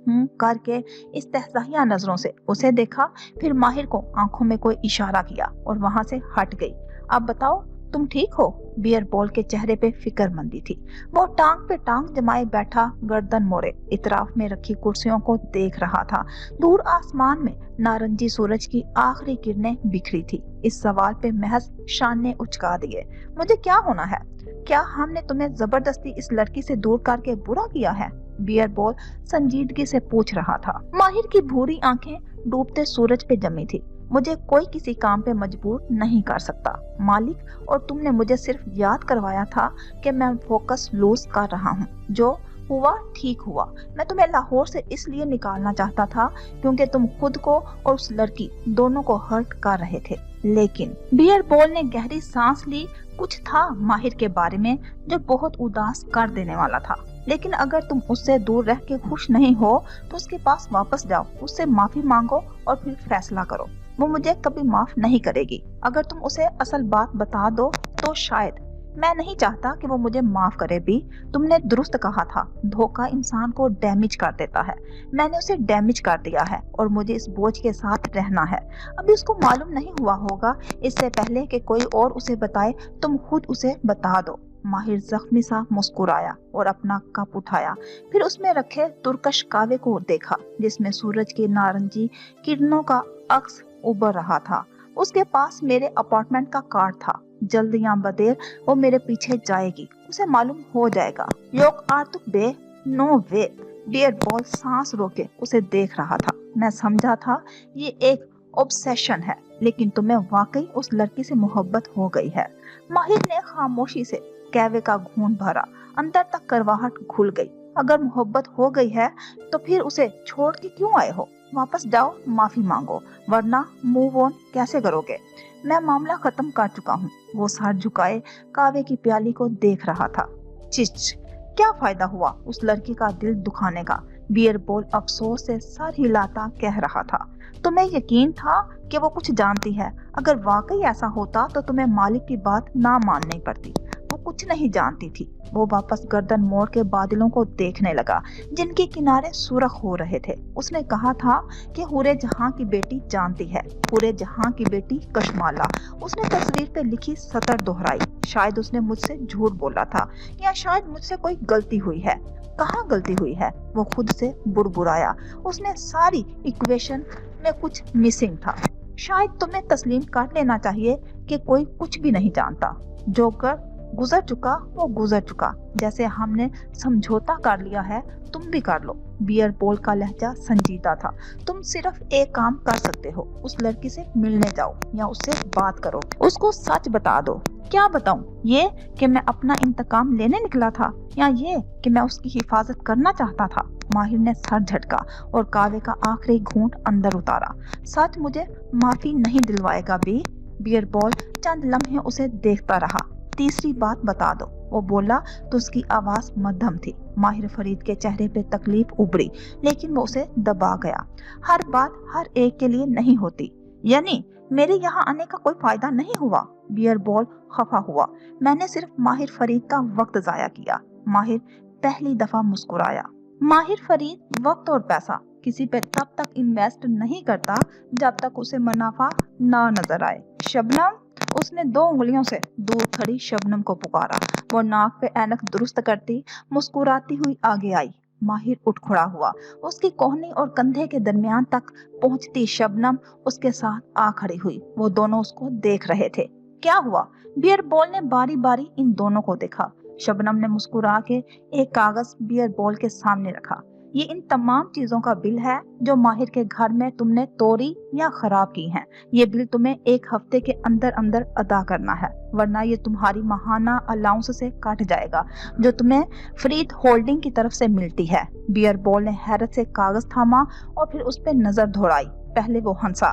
करके इस्तेहज़ाइया नजरों से उसे देखा, फिर माहिर को आंखों में कोई इशारा किया और वहां से हट गई। अब बताओ, तुम ठीक हो? बियर बॉल के चेहरे पे फिक्रमंदी थी। वो टांग पे टांग जमाए बैठा, गर्दन मोड़े इतराफ में रखी कुर्सियों को देख रहा था। दूर आसमान में नारंगी सूरज की आखिरी किरणें बिखरी थी। इस सवाल पे महज शान ने उचका दिए। मुझे क्या होना है? क्या हमने तुम्हें जबरदस्ती इस लड़की से दूर करके बुरा किया है? बियर बॉल संजीदगी से पूछ रहा था। माहिर की भूरी आंखें डूबते सूरज पे जमी थी। मुझे कोई किसी काम पे मजबूर नहीं कर सकता मालिक, और तुमने मुझे सिर्फ याद करवाया था कि मैं फोकस लूज कर रहा हूँ। जो हुआ ठीक हुआ। मैं तुम्हें लाहौर से इसलिए निकालना चाहता था क्योंकि तुम खुद को और उस लड़की दोनों को हर्ट कर रहे थे। लेकिन बियर बॉल ने गहरी सांस ली। कुछ था माहिर के बारे में जो बहुत उदास कर देने वाला था। लेकिन अगर तुम उससे दूर रह के खुश नहीं हो तो उसके पास वापस जाओ, उससे माफी मांगो और फिर फैसला करो। वो मुझे कभी माफ नहीं करेगी। अगर तुम उसे असल बात बता दो तो शायद। मैं नहीं चाहता कि वो मुझे माफ करे भी। तुमने दुरुस्त कहा था, धोखा इंसान को डैमेज कर देता है। मैंने उसे डैमेज कर दिया है और मुझे इस बोझ के साथ रहना है। अभी उसको मालूम नहीं हुआ होगा। इससे पहले कि कोई और उसे बताए तुम खुद उसे बता दो। माहिर जख्मी सा मुस्कुराया और अपना कप उठाया। फिर उसमें रखे तुर्कश कावे को देखा जिसमें सूरज की नारंगी किरणों का अक्स उभर रहा था। उसके पास मेरे अपार्टमेंट का कार्ड था। जल्द या बदेर वो मेरे पीछे जाएगी। उसे मालूम हो जाएगा। योग आर्तुक बे, नो वे। बियर बॉल सांस रोके उसे देख रहा था। मैं समझा था ये एक ऑब्सेशन है, लेकिन तुम्हें वाकई उस लड़की से मोहब्बत हो गई है। माहिर ने खामोशी से कैवे का घूंट भरा। अंदर तक करवाहट घुल गई। अगर मोहब्बत हो गई है तो फिर उसे छोड़ के क्यों आए हो? वापस जाओ, माफी मांगो, वरना मूव ऑन कैसे करोगे? मैं मामला खत्म कर चुका हूँ। वो सर झुकाए कावे की प्याली को देख रहा था। चिच, क्या फायदा हुआ उस लड़की का दिल दुखाने का? बियरबॉल अफसोस से सर हिलाता कह रहा था। तुम्हें यकीन था कि वो कुछ जानती है? अगर वाकई ऐसा होता तो तुम्हें मालिक की बात ना माननी पड़ती। वो कुछ नहीं जानती थी। वो वापस गर्दन मोड़ के बादलों को देखने लगा जिनके किनारे सुर्ख हो रहे थे। उसने कहा था कि हुरे जहां की बेटी जानती है, हुरे जहां की बेटी कशमाला। उसने तस्वीर पे लिखी सतर दोहराई। शायद उसने मुझसे झूठ बोला था, या शायद मुझसे कोई गलती हुई है। कहाँ गलती हुई है? वो खुद से बुड़बुड़ाया। उसने सारी इक्वेशन में कुछ मिसिंग था। शायद तुम्हें तस्लीम कर लेना चाहिए कि कोई कुछ भी नहीं जानता। जो कर गुजर चुका वो गुजर चुका। जैसे हमने समझौता कर लिया है, तुम भी कर लो। बियरबॉल का लहजा संजीदा था। तुम सिर्फ एक काम कर सकते हो, उस लड़की से मिलने जाओ या उससे बात करो। उसको सच बता दो। क्या बताऊं? ये कि मैं अपना इंतकाम लेने निकला था, या ये कि मैं उसकी हिफाजत करना चाहता था? माहिर ने सर झटका और कावे का आखिरी घूंट अंदर उतारा। सच मुझे माफी नहीं दिलवाएगा बी? बियरबॉल चंद लम्हे उसे देखता रहा। तीसरी बात बता दो, वो बोला तो उसकी आवाज मध्यम थी। माहिर फरीद के चेहरे पे तकलीफ उभरी, लेकिन वो उसे दबा गया। हर बात हर एक के लिए नहीं होती। यानी मेरे यहाँ आने का कोई फायदा नहीं हुआ? बियरबॉल खफा हुआ। मैंने सिर्फ माहिर फरीद का वक्त जाया किया। माहिर पहली दफा मुस्कुराया। माहिर फरीद वक्त और पैसा किसी पे तब तक इन्वेस्ट नहीं करता जब तक उसे मुनाफा ना नजर आए। शबनम, उसने 2 उंगलियों से दूर खड़ी शबनम को पुकारा। वो नाक पे ऐनक दुरुस्त करती मुस्कुराती हुई आगे आई। माहिर उठ खड़ा हुआ। उसकी कोहनी और कंधे के दरमियान तक पहुंचती शबनम उसके साथ आ खड़ी हुई। वो दोनों उसको देख रहे थे। क्या हुआ? बियरबॉल ने बारी बारी इन दोनों को देखा। शबनम ने मुस्कुरा के एक कागज बियरबॉल के सामने रखा। ये इन तमाम चीजों का बिल है जो माहिर के घर में तुमने तोड़ी या खराब की हैं। ये बिल तुम्हें 1 हफ्ते के अंदर अंदर अदा करना है, वरना ये तुम्हारी माहाना अलाउंस से कट जाएगा जो तुम्हें फरीद होल्डिंग की तरफ से मिलती है। बियरबॉल ने हैरत से कागज थामा और फिर उस पर नजर दौड़ाई। पहले वो हंसा।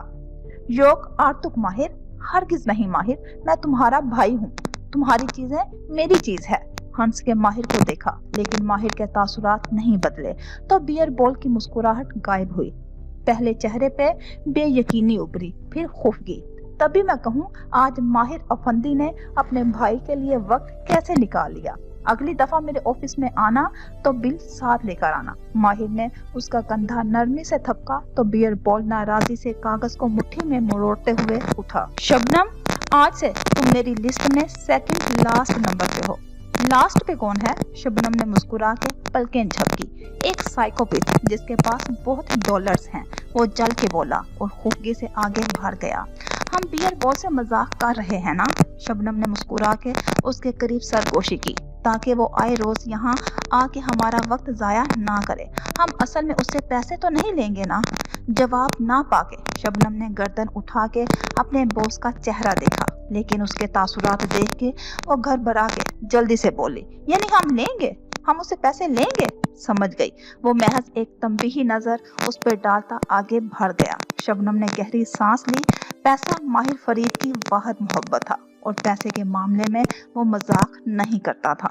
योग आर्तुक माहिर, हरगिज नहीं माहिर, मैं तुम्हारा भाई हूँ। तुम्हारी चीजें मेरी चीज है। हंस के माहिर को देखा, लेकिन माहिर के तासुरात नहीं बदले। तो बियरबॉल की मुस्कुराहट गायब हुई। पहले चेहरे पे बेयकीनी उभरी, फिर खौफगी। तभी मैं कहूँ, आज माहिर अफंदी ने अपने भाई के लिए वक्त कैसे निकाल लिया। अगली दफा मेरे ऑफिस में आना तो बिल साथ लेकर आना। माहिर ने उसका कंधा नरमी से थपका तो बियरबॉल नाराजी से कागज को मुट्ठी में मरोड़ते हुए उठा। शबनम, आज से तुम मेरी लिस्ट में सेकंड लास्ट नंबर पे हो। लास्ट पे कौन है? शबनम ने मुस्कुरा के पलकें झपकी। एक साइकोपैथ जिसके पास बहुत डॉलर्स हैं, वो जल के बोला और खुफगी से आगे बढ़ गया। हम बियरबॉल से मजाक कर रहे हैं ना? शबनम ने मुस्कुरा के उसके करीब सरगोशी की, ताकि वो आए रोज यहाँ आके हमारा वक्त जाया ना करे। हम असल में उससे पैसे तो नहीं लेंगे ना? जवाब ना पाके शबनम ने गर्दन उठा के अपने बॉस का चेहरा देखा, लेकिन उसके तासुरात देख के वो घर भरा के जल्दी से बोली, यानी हम लेंगे? हम उससे पैसे लेंगे? समझ गई। वो महज एक तंबीही नजर उस पर डालता आगे बढ़ गया। शबनम ने गहरी सांस ली। पैसा माहिर फरीद की वाहिद मोहब्बत था और पैसे के मामले में वो मजाक नहीं करता था।